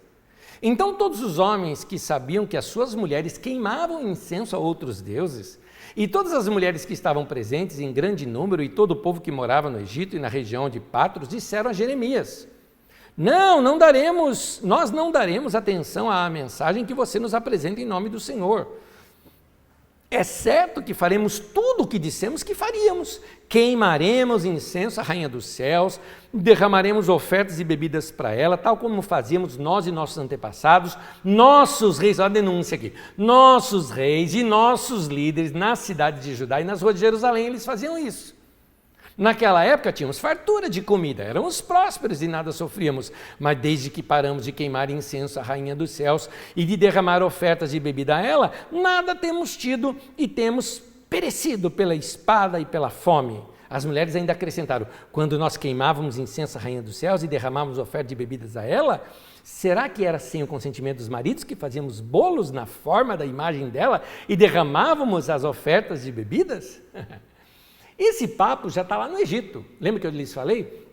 então todos os homens que sabiam que as suas mulheres queimavam incenso a outros deuses, e todas as mulheres que estavam presentes em grande número, e todo o povo que morava no Egito e na região de Patros, disseram a Jeremias: nós não daremos atenção à mensagem que você nos apresenta em nome do Senhor. É certo que faremos tudo o que dissemos que faríamos. Queimaremos incenso à rainha dos céus, derramaremos ofertas e bebidas para ela, tal como fazíamos nós e nossos antepassados, nossos reis, olha a denúncia aqui, nossos reis e nossos líderes nas cidades de Judá e nas ruas de Jerusalém, eles faziam isso. Naquela época tínhamos fartura de comida, éramos prósperos e nada sofríamos, mas desde que paramos de queimar incenso à rainha dos céus e de derramar ofertas de bebida a ela, nada temos tido e temos perecido pela espada e pela fome. As mulheres ainda acrescentaram: quando nós queimávamos incenso à rainha dos céus e derramávamos ofertas de bebidas a ela, será que era sem o consentimento dos maridos que fazíamos bolos na forma da imagem dela e derramávamos as ofertas de bebidas? Esse papo já está lá no Egito. Lembra que eu lhes falei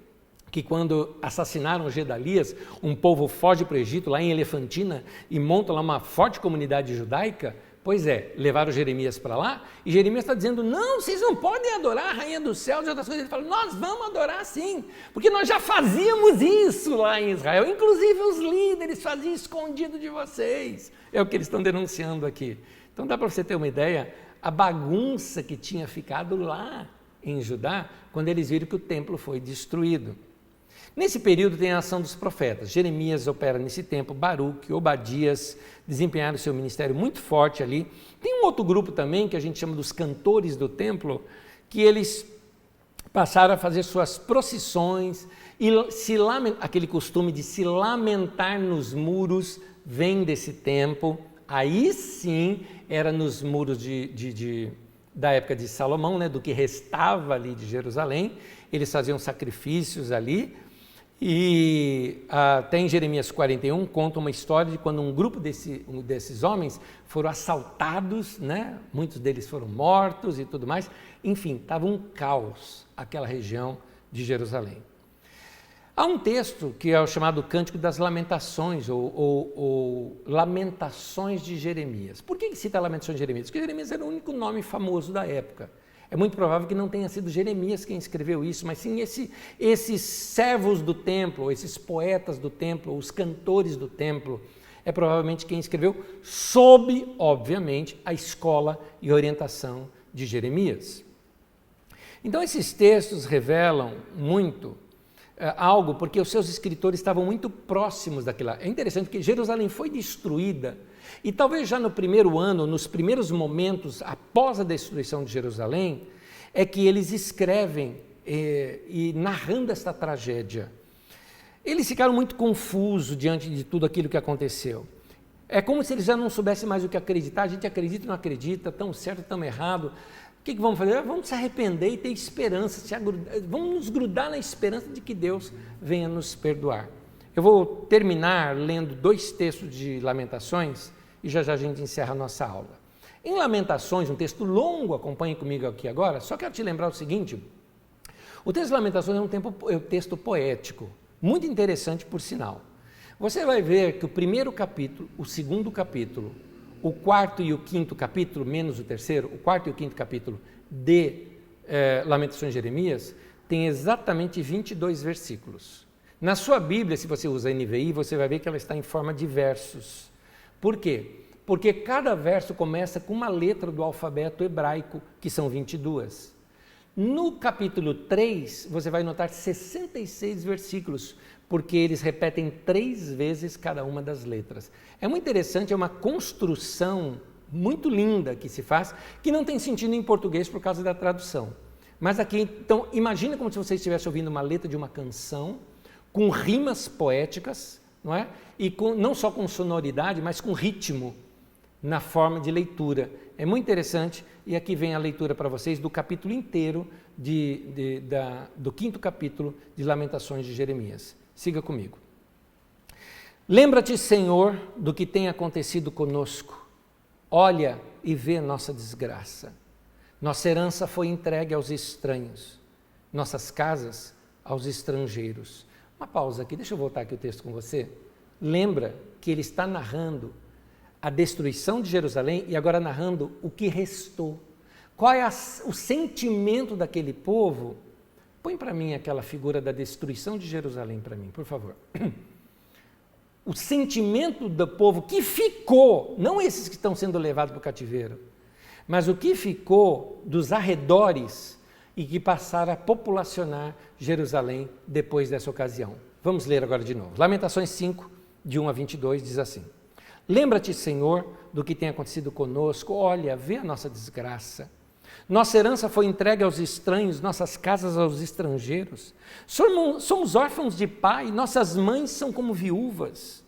que quando assassinaram Gedalias, um povo foge para o Egito, lá em Elefantina, e monta lá uma forte comunidade judaica, Pois é, levaram Jeremias para lá, e Jeremias está dizendo, não, vocês não podem adorar a rainha do céu e outras coisas. Ele fala, nós vamos adorar sim, porque nós já fazíamos isso lá em Israel, inclusive os líderes faziam escondido de vocês. É o que eles estão denunciando aqui. Então dá para você ter uma ideia, a bagunça que tinha ficado lá em Judá, quando eles viram que o templo foi destruído. Nesse período tem a ação dos profetas. Jeremias opera nesse tempo, Baruque, Obadias desempenharam seu ministério muito forte ali. Tem um outro grupo também, que a gente chama dos cantores do templo, que eles passaram a fazer suas procissões, e aquele costume de se lamentar nos muros vem desse tempo. Aí sim, era nos muros da época de Salomão, né, do que restava ali de Jerusalém, eles faziam sacrifícios ali. E até em Jeremias 41 conta uma história de quando um grupo desses homens foram assaltados, né? Muitos deles foram mortos e tudo mais. Enfim, estava um caos aquela região de Jerusalém. Há um texto que é o chamado Cântico das Lamentações, ou Lamentações de Jeremias. Por que cita Lamentações de Jeremias? Porque Jeremias era o único nome famoso da época. É muito provável que não tenha sido Jeremias quem escreveu isso, mas sim esses servos do templo, esses poetas do templo, os cantores do templo, é provavelmente quem escreveu, sob, obviamente, a escola e orientação de Jeremias. Então, esses textos revelam muito algo, porque os seus escritores estavam muito próximos daquilo lá. É interessante que Jerusalém foi destruída, e talvez já no primeiro ano, nos primeiros momentos após a destruição de Jerusalém, é que eles escrevem e narrando esta tragédia. Eles ficaram muito confusos diante de tudo aquilo que aconteceu. É como se eles já não soubessem mais o que acreditar. A gente acredita e não acredita, tão certo, tão errado. O que vamos fazer? Vamos se arrepender e ter esperança, vamos nos grudar na esperança de que Deus venha nos perdoar. Eu vou terminar lendo 2 textos de Lamentações e já a gente encerra a nossa aula. Em Lamentações, um texto longo, acompanhe comigo aqui agora, só quero te lembrar o seguinte, o texto de Lamentações é um texto poético, muito interessante por sinal. Você vai ver que o primeiro capítulo, o segundo capítulo, o quarto e o quinto capítulo, menos o terceiro, o quarto e o quinto capítulo de Lamentações de Jeremias, tem exatamente 22 versículos. Na sua Bíblia, se você usa a NVI, você vai ver que ela está em forma de versos. Por quê? Porque cada verso começa com uma letra do alfabeto hebraico, que são 22. No capítulo 3, você vai notar 66 versículos, porque eles repetem 3 vezes cada uma das letras. É muito interessante, é uma construção muito linda que se faz, que não tem sentido em português por causa da tradução. Mas aqui, então, imagina como se você estivesse ouvindo uma letra de uma canção, com rimas poéticas, não é? E não só com sonoridade, mas com ritmo na forma de leitura. É muito interessante, e aqui vem a leitura para vocês do capítulo inteiro, do 5º capítulo de Lamentações de Jeremias. Siga comigo. Lembra-te, Senhor, do que tem acontecido conosco. Olha e vê nossa desgraça. Nossa herança foi entregue aos estranhos, nossas casas aos estrangeiros. Uma pausa aqui, deixa eu voltar aqui o texto com você. Lembra que ele está narrando a destruição de Jerusalém e agora narrando o que restou. Qual é o sentimento daquele povo? Põe para mim aquela figura da destruição de Jerusalém para mim, por favor. O sentimento do povo que ficou, não esses que estão sendo levados para o cativeiro, mas o que ficou dos arredores e que passaram a populacionar Jerusalém depois dessa ocasião. Vamos ler agora de novo. Lamentações 5, de 1 a 22, diz assim: Lembra-te, Senhor, do que tem acontecido conosco, olha, vê a nossa desgraça. Nossa herança foi entregue aos estranhos, nossas casas aos estrangeiros. Somos órfãos de pai, nossas mães são como viúvas.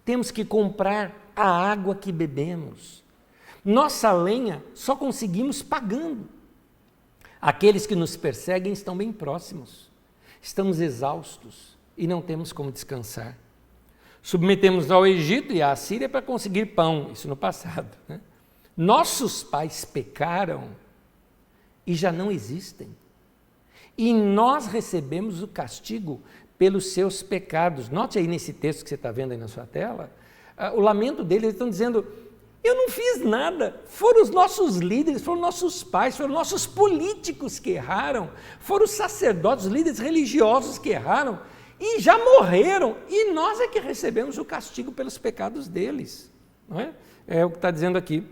Temos que comprar a água que bebemos. Nossa lenha só conseguimos pagando. Aqueles que nos perseguem estão bem próximos. Estamos exaustos e não temos como descansar. Submetemos ao Egito e à Assíria para conseguir pão, isso no passado, né? Nossos pais pecaram e já não existem. E nós recebemos o castigo pelos seus pecados. Note aí nesse texto que você está vendo aí na sua tela, o lamento deles, eles estão dizendo, Eu não fiz nada. Foram os nossos líderes, foram nossos pais, foram nossos políticos que erraram, foram os sacerdotes, os líderes religiosos que erraram e já morreram. E nós é que recebemos o castigo pelos pecados deles. Não é? É o que está dizendo aqui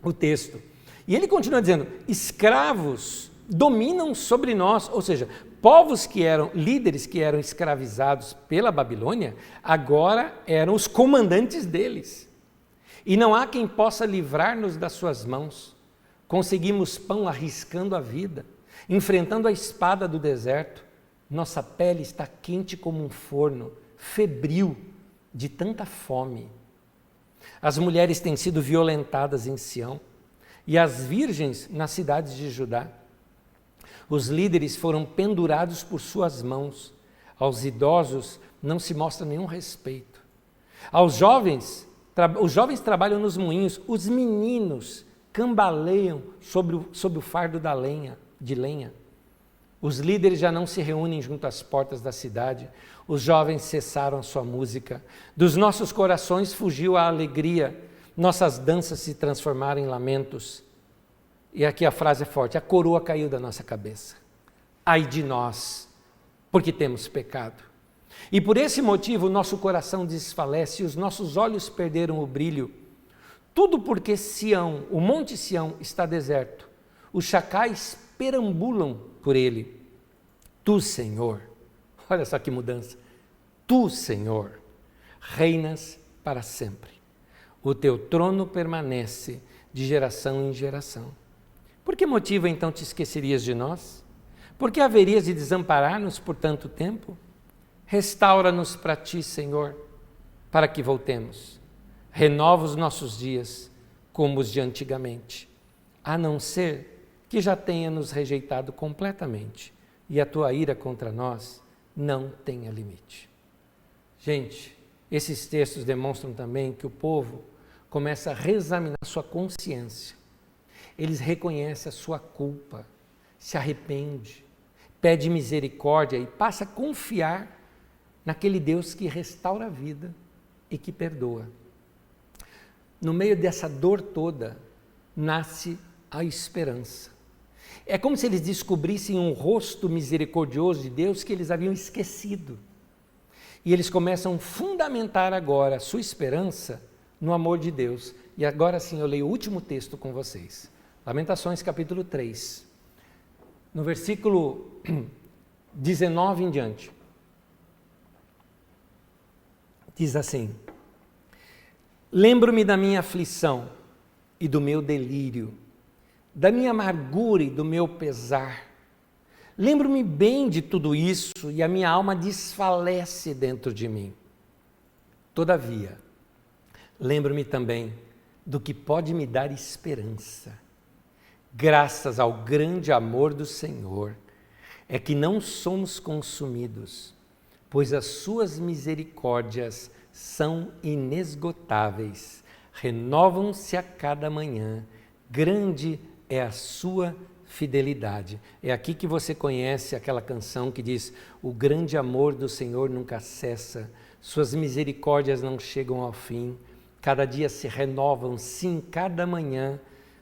o texto. E ele continua dizendo, escravos dominam sobre nós, ou seja, povos que eram líderes, que eram escravizados pela Babilônia, agora eram os comandantes deles. E não há quem possa livrar-nos das suas mãos. Conseguimos pão arriscando a vida, enfrentando a espada do deserto. Nossa pele está quente como um forno, febril de tanta fome. As mulheres têm sido violentadas em Sião e as virgens nas cidades de Judá. Os líderes foram pendurados por suas mãos. Aos idosos não se mostra nenhum respeito. Os jovens trabalham nos moinhos, os meninos cambaleiam sob o fardo de lenha. Os líderes já não se reúnem junto às portas da cidade. Os jovens cessaram a sua música. Dos nossos corações fugiu a alegria. Nossas danças se transformaram em lamentos. E aqui a frase é forte, a coroa caiu da nossa cabeça. Ai de nós, porque temos pecado. E por esse motivo o nosso coração desfalece e os nossos olhos perderam o brilho. Tudo porque Sião, o monte Sião, está deserto. Os chacais perambulam por ele. Tu, Senhor, olha só que mudança. Tu, Senhor, reinas para sempre. O teu trono permanece de geração em geração. Por que motivo então te esquecerias de nós? Por que haverias de desamparar-nos por tanto tempo? Restaura-nos para ti, Senhor, para que voltemos. Renova os nossos dias como os de antigamente, a não ser que já tenha nos rejeitado completamente e a tua ira contra nós não tenha limite. Gente, esses textos demonstram também que o povo começa a reexaminar sua consciência. Eles reconhecem a sua culpa, se arrepende, pede misericórdia e passa a confiar naquele Deus que restaura a vida e que perdoa. No meio dessa dor toda, nasce a esperança. É como se eles descobrissem um rosto misericordioso de Deus que eles haviam esquecido. E eles começam a fundamentar agora a sua esperança no amor de Deus. E agora sim eu leio o último texto com vocês. Lamentações capítulo 3. No versículo 19 em diante. Diz assim: lembro-me da minha aflição e do meu delírio, da minha amargura e do meu pesar. Lembro-me bem de tudo isso e a minha alma desfalece dentro de mim. Todavia, lembro-me também do que pode me dar esperança. Graças ao grande amor do Senhor, é que não somos consumidos, pois as suas misericórdias são inesgotáveis, renovam-se a cada manhã, grande é a sua fidelidade. É aqui que você conhece aquela canção que diz: o grande amor do Senhor nunca cessa, suas misericórdias não chegam ao fim, cada dia se renovam, sim, cada manhã,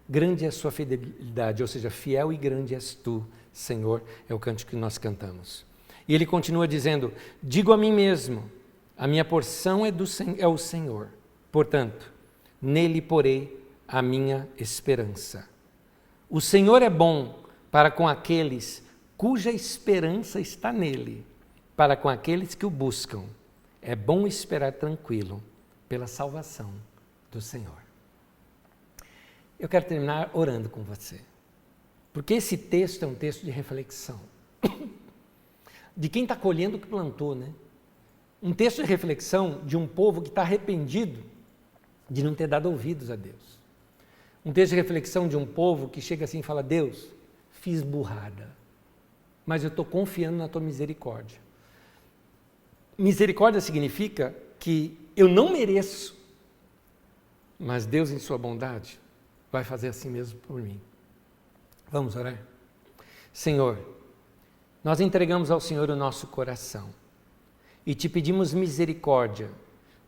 grande é a sua fidelidade, ou seja, fiel e grande és tu, Senhor, é o cântico que nós cantamos. E ele continua dizendo: digo a mim mesmo, a minha porção é o Senhor, portanto, nele porei a minha esperança. O Senhor é bom para com aqueles cuja esperança está nele, para com aqueles que o buscam. É bom esperar tranquilo pela salvação do Senhor. Eu quero terminar orando com você, porque esse texto é um texto de reflexão, de quem está colhendo o que plantou, né? Um texto de reflexão de um povo que está arrependido de não ter dado ouvidos a Deus. Um texto de reflexão de um povo que chega assim e fala: Deus, fiz burrada, mas eu estou confiando na tua misericórdia. Misericórdia significa que eu não mereço, mas Deus, em sua bondade, vai fazer assim mesmo por mim. Vamos orar? Senhor, nós entregamos ao Senhor o nosso coração e te pedimos misericórdia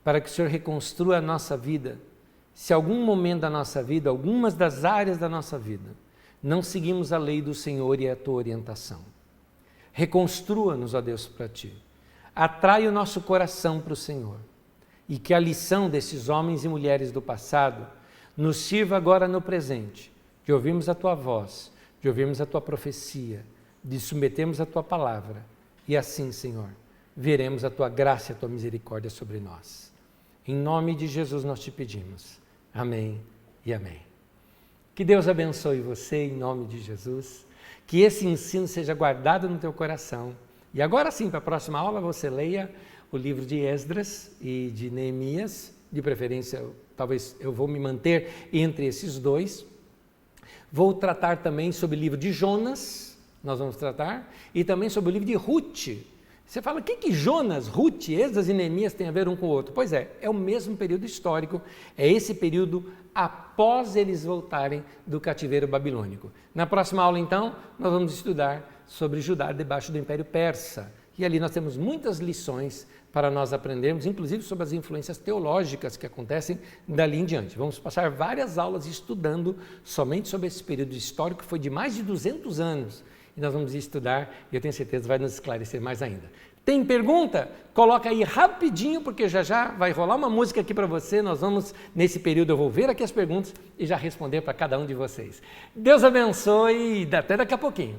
para que o Senhor reconstrua a nossa vida se algum momento da nossa vida, algumas das áreas da nossa vida, não seguimos a lei do Senhor e a tua orientação. Reconstrua-nos, ó Deus, para ti. Atrai o nosso coração para o Senhor. E que a lição desses homens e mulheres do passado nos sirva agora no presente, de ouvirmos a tua voz, de ouvirmos a tua profecia, de submetermos a tua palavra. E assim, Senhor, veremos a tua graça e a tua misericórdia sobre nós. Em nome de Jesus nós te pedimos. Amém e amém. Que Deus abençoe você em nome de Jesus. Que esse ensino seja guardado no teu coração. E agora sim, para a próxima aula, você leia o livro de Esdras e de Neemias. De preferência, talvez eu vou me manter entre esses dois. Vou tratar também sobre o livro de Jonas, nós vamos tratar, e também sobre o livro de Ruth. Você fala, o que Jonas, Ruth, Esdras e Neemias têm a ver um com o outro? Pois é o mesmo período histórico, é esse período após eles voltarem do cativeiro babilônico. Na próxima aula, então, nós vamos estudar sobre Judá debaixo do Império Persa. E ali nós temos muitas lições para nós aprendermos, inclusive sobre as influências teológicas que acontecem dali em diante. Vamos passar várias aulas estudando somente sobre esse período histórico, que foi de mais de 200 anos. E nós vamos estudar, e eu tenho certeza que vai nos esclarecer mais ainda. Tem pergunta? Coloca aí rapidinho, porque já vai rolar uma música aqui para você. Nós vamos, nesse período, eu vou ver aqui as perguntas e já responder para cada um de vocês. Deus abençoe e até daqui a pouquinho.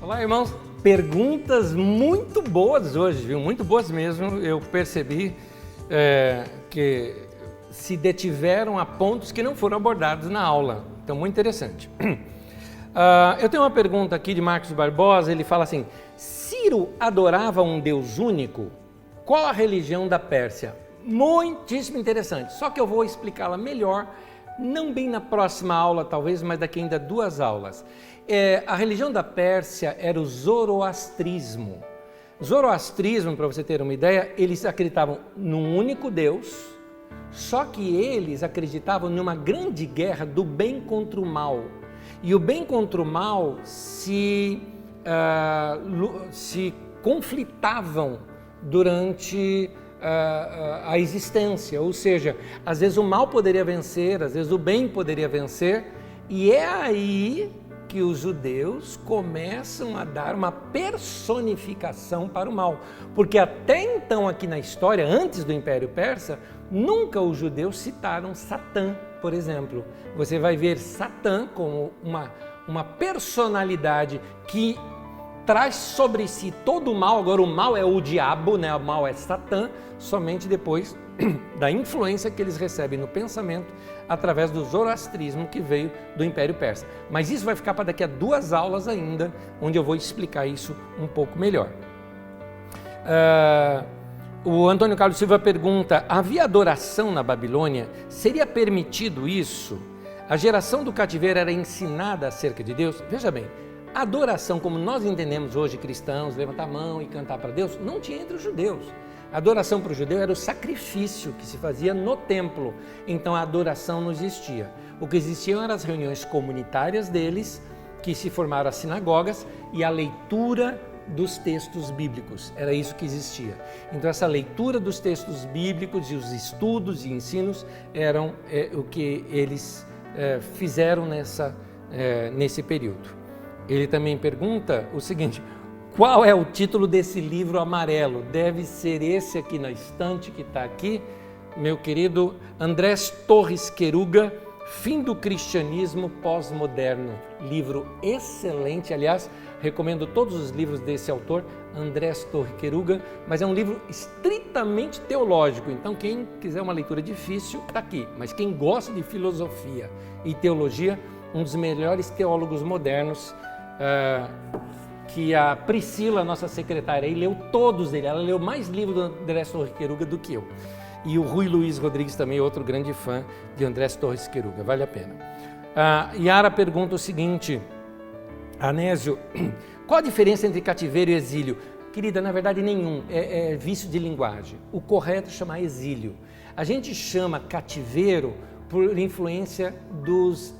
Olá, irmãos. Perguntas muito boas hoje, viu? Muito boas mesmo. Eu percebi que se detiveram a pontos que não foram abordados na aula. Então, muito interessante. Eu tenho uma pergunta aqui de Marcos Barbosa. Ele fala assim: Ciro adorava um Deus único? Qual a religião da Pérsia? Muitíssimo interessante. Só que eu vou explicá-la melhor, não bem na próxima aula, talvez, mas daqui ainda 2 aulas. A religião da Pérsia era o zoroastrismo. Zoroastrismo, para você ter uma ideia, eles acreditavam num único Deus, só que eles acreditavam numa grande guerra do bem contra o mal. E o bem contra o mal se conflitavam durante a existência, ou seja, às vezes o mal poderia vencer, às vezes o bem poderia vencer, e é aí que os judeus começam a dar uma personificação para o mal, porque até então aqui na história, antes do Império Persa, nunca os judeus citaram Satã, por exemplo. Você vai ver Satã como uma personalidade que traz sobre si todo o mal. Agora o mal é o diabo, né? O mal é Satã, somente depois da influência que eles recebem no pensamento através do zoroastrismo que veio do Império Persa. Mas isso vai ficar para daqui a 2 aulas ainda, onde eu vou explicar isso um pouco melhor. O Antônio Carlos Silva pergunta: havia adoração na Babilônia? Seria permitido isso? A geração do cativeiro era ensinada acerca de Deus? Veja bem, a adoração, como nós entendemos hoje, cristãos, levantar a mão e cantar para Deus, não tinha entre os judeus. A adoração para o judeu era o sacrifício que se fazia no templo, então a adoração não existia. O que existiam eram as reuniões comunitárias deles, que se formaram as sinagogas, e a leitura dos textos bíblicos, era isso que existia. Então essa leitura dos textos bíblicos e os estudos e ensinos eram o que eles fizeram nesse período. Ele também pergunta o seguinte: qual é o título desse livro amarelo? Deve ser esse aqui na estante que está aqui, meu querido Andrés Torres Queruga, Fim do Cristianismo Pós-Moderno. Livro excelente, aliás, recomendo todos os livros desse autor, Andrés Torres Queruga, mas é um livro estritamente teológico, então quem quiser uma leitura difícil, está aqui. Mas quem gosta de filosofia e teologia, um dos melhores teólogos modernos, que a Priscila, nossa secretária, aí, leu todos ele. Ela leu mais livros do Andrés Torres Queruga do que eu. E o Rui Luiz Rodrigues também, outro grande fã de Andrés Torres Queruga, vale a pena. Yara pergunta o seguinte: Anésio, qual a diferença entre cativeiro e exílio? Querida, na verdade nenhum, é vício de linguagem. O correto é chamar exílio. A gente chama cativeiro por influência dos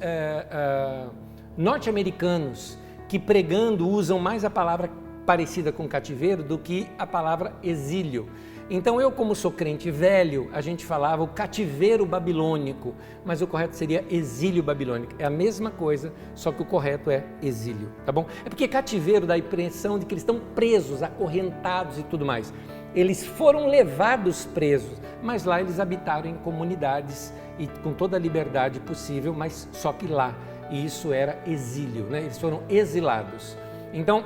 norte-americanos, que pregando usam mais a palavra parecida com cativeiro do que a palavra exílio. Então eu, como sou crente velho, a gente falava o cativeiro babilônico, mas o correto seria exílio babilônico. É a mesma coisa, só que o correto é exílio, tá bom? É porque cativeiro dá a impressão de que eles estão presos, acorrentados e tudo mais. Eles foram levados presos, mas lá eles habitaram em comunidades e com toda a liberdade possível, mas só que lá. E isso era exílio, né? Eles foram exilados. Então,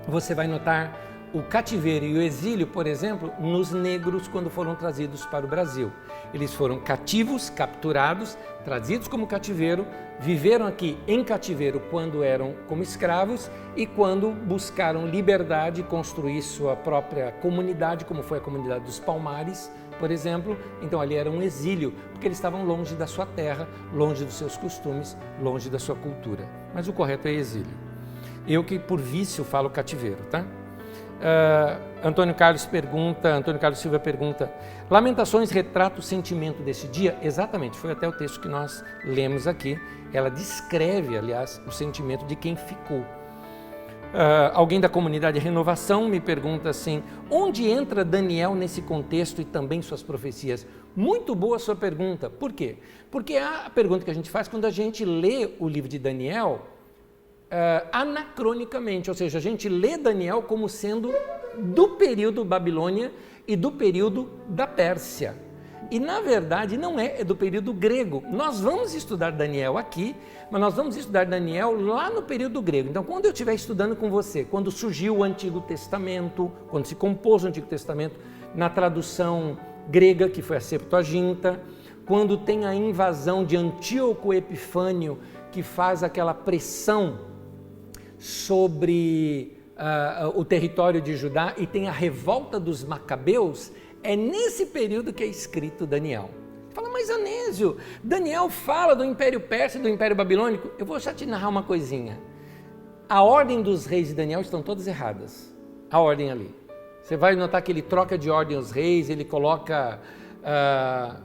você vai notar o cativeiro e o exílio, por exemplo, nos negros quando foram trazidos para o Brasil. Eles foram cativos, capturados, trazidos como cativeiro, viveram aqui em cativeiro quando eram como escravos e quando buscaram liberdade, construir sua própria comunidade, como foi a comunidade dos Palmares, por exemplo. Então ali era um exílio, porque eles estavam longe da sua terra, longe dos seus costumes, longe da sua cultura. Mas o correto é exílio. Eu que por vício falo cativeiro, tá? Antônio Carlos Silva pergunta: Lamentações retrata o sentimento desse dia? Exatamente, foi até o texto que nós lemos aqui. Ela descreve, aliás, o sentimento de quem ficou. Alguém da comunidade Renovação me pergunta assim: onde entra Daniel nesse contexto e também suas profecias? Muito boa sua pergunta. Por quê? Porque é a pergunta que a gente faz quando a gente lê o livro de Daniel anacronicamente, ou seja, a gente lê Daniel como sendo do período Babilônia e do período da Pérsia. E na verdade não é do período grego. Nós vamos estudar Daniel aqui, mas nós vamos estudar Daniel lá no período grego. Então, quando eu estiver estudando com você, quando surgiu o Antigo Testamento, quando se compôs o Antigo Testamento, na tradução grega, que foi a Septuaginta, quando tem a invasão de Antíoco Epifânio, que faz aquela pressão sobre o território de Judá e tem a revolta dos Macabeus, é nesse período que é escrito Daniel. Fala, mas Anésio, Daniel fala do Império Persa e do Império Babilônico. Eu vou só te narrar uma coisinha. A ordem dos reis de Daniel estão todas erradas. A ordem ali. Você vai notar que ele troca de ordem os reis, ele coloca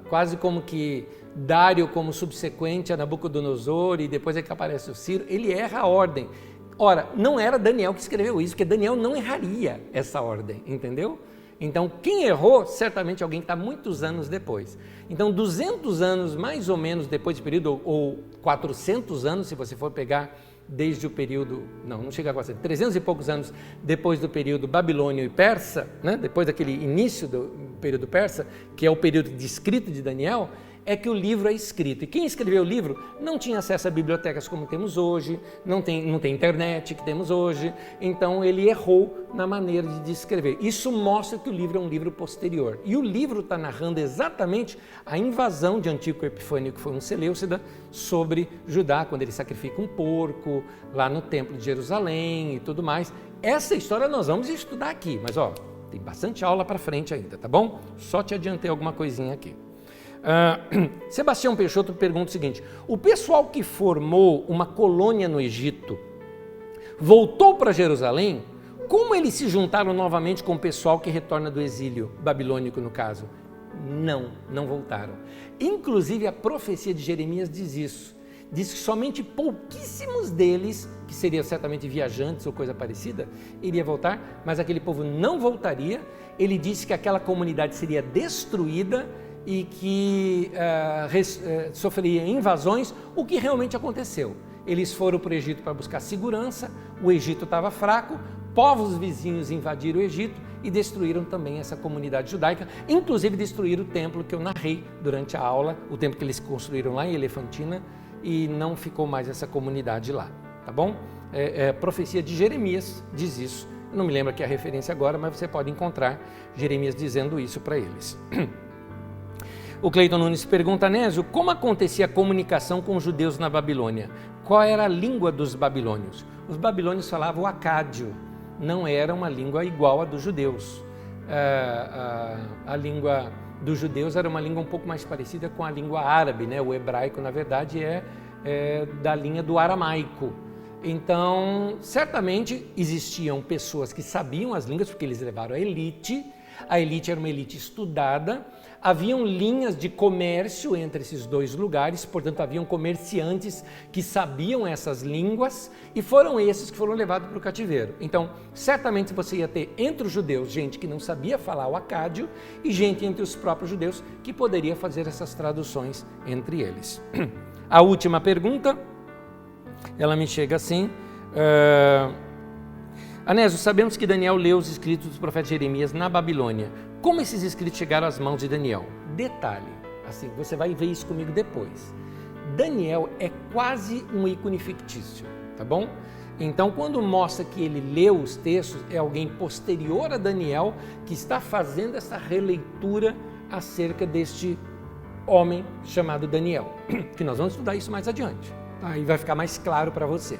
quase como que Dário como subsequente a Nabucodonosor e depois é que aparece o Ciro. Ele erra a ordem. Ora, não era Daniel que escreveu isso, porque Daniel não erraria essa ordem, entendeu? Então, quem errou, certamente alguém que está muitos anos depois. Então, 200 anos mais ou menos depois do período, ou 400 anos, se você for pegar desde o período, não chega a 400, 300 e poucos anos depois do período babilônio e persa, né? Depois daquele início do período persa, que é o período descrito de Daniel, é que o livro é escrito. E quem escreveu o livro não tinha acesso a bibliotecas como temos hoje, não tem internet que temos hoje, então ele errou na maneira de descrever. Isso mostra que o livro é um livro posterior. E o livro está narrando exatamente a invasão de Antíoco Epifânio, que foi um seleucida, sobre Judá, quando ele sacrifica um porco lá no templo de Jerusalém e tudo mais. Essa história nós vamos estudar aqui, mas tem bastante aula para frente ainda, tá bom? Só te adiantei alguma coisinha aqui. Sebastião Peixoto pergunta o seguinte: o pessoal que formou uma colônia no Egito voltou para Jerusalém? Como eles se juntaram novamente com o pessoal que retorna do exílio babilônico, no caso? Não voltaram. Inclusive a profecia de Jeremias diz isso. Diz que somente pouquíssimos deles, que seriam certamente viajantes ou coisa parecida, iria voltar, mas aquele povo não voltaria. Ele disse que aquela comunidade seria destruída e que sofreria invasões, o que realmente aconteceu. Eles foram para o Egito para buscar segurança, o Egito estava fraco, povos vizinhos invadiram o Egito e destruíram também essa comunidade judaica, inclusive destruíram o templo que eu narrei durante a aula, o templo que eles construíram lá em Elefantina, e não ficou mais essa comunidade lá, tá bom? A profecia de Jeremias diz isso, eu não me lembro aqui a referência agora, mas você pode encontrar Jeremias dizendo isso para eles. O Cleiton Nunes pergunta: Anésio, como acontecia a comunicação com os judeus na Babilônia? Qual era a língua dos babilônios? Os babilônios falavam o acádio, não era uma língua igual à dos judeus. A língua dos judeus era uma língua um pouco mais parecida com a língua árabe, né? O hebraico, na verdade, é da linha do aramaico. Então, certamente existiam pessoas que sabiam as línguas, porque eles levaram a elite. A elite era uma elite estudada, haviam linhas de comércio entre esses dois lugares, portanto haviam comerciantes que sabiam essas línguas e foram esses que foram levados para o cativeiro. Então, certamente você ia ter entre os judeus gente que não sabia falar o acádio e gente entre os próprios judeus que poderia fazer essas traduções entre eles. A última pergunta, ela me chega assim... Anésio, sabemos que Daniel leu os escritos do profeta Jeremias na Babilônia. Como esses escritos chegaram às mãos de Daniel? Detalhe, assim, você vai ver isso comigo depois. Daniel é quase um ícone fictício, tá bom? Então, quando mostra que ele leu os textos, é alguém posterior a Daniel que está fazendo essa releitura acerca deste homem chamado Daniel, que nós vamos estudar isso mais adiante, tá? E vai ficar mais claro para você.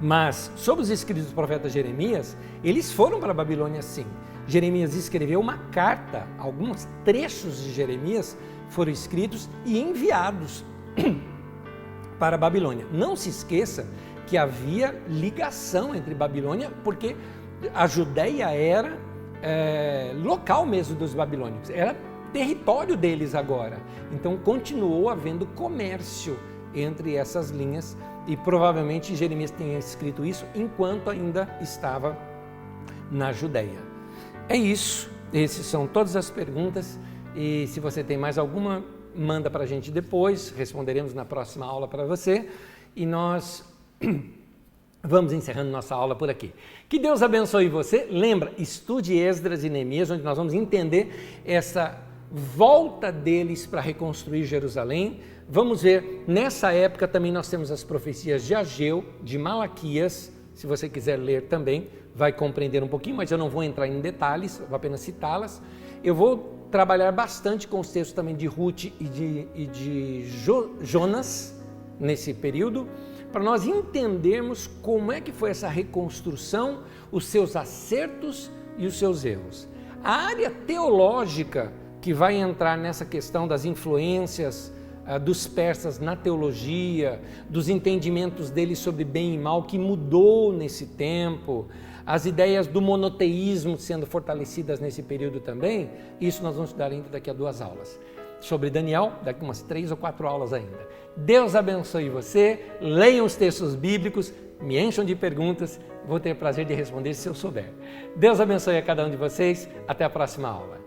Mas, sobre os escritos do profeta Jeremias, eles foram para a Babilônia sim. Jeremias escreveu uma carta, alguns trechos de Jeremias foram escritos e enviados para a Babilônia. Não se esqueça que havia ligação entre Babilônia, porque a Judéia era local mesmo dos babilônicos, era território deles agora. Então continuou havendo comércio entre essas linhas e provavelmente Jeremias tenha escrito isso enquanto ainda estava na Judéia. É isso, essas são todas as perguntas e se você tem mais alguma, manda para a gente depois, responderemos na próxima aula para você e nós vamos encerrando nossa aula por aqui. Que Deus abençoe você, lembra, estude Esdras e Neemias, onde nós vamos entender essa volta deles para reconstruir Jerusalém. Vamos ver, nessa época também nós temos as profecias de Ageu, de Malaquias, se você quiser ler também, vai compreender um pouquinho, mas eu não vou entrar em detalhes, vou apenas citá-las. Eu vou trabalhar bastante com os textos também de Ruth e de Jonas, nesse período, para nós entendermos como é que foi essa reconstrução, os seus acertos e os seus erros. A área teológica que vai entrar nessa questão das influências dos persas na teologia, dos entendimentos deles sobre bem e mal, que mudou nesse tempo, as ideias do monoteísmo sendo fortalecidas nesse período também, isso nós vamos estudar ainda daqui a 2 aulas. Sobre Daniel, daqui umas 3 ou 4 aulas ainda. Deus abençoe você, leiam os textos bíblicos, me encham de perguntas, vou ter prazer de responder se eu souber. Deus abençoe a cada um de vocês, até a próxima aula.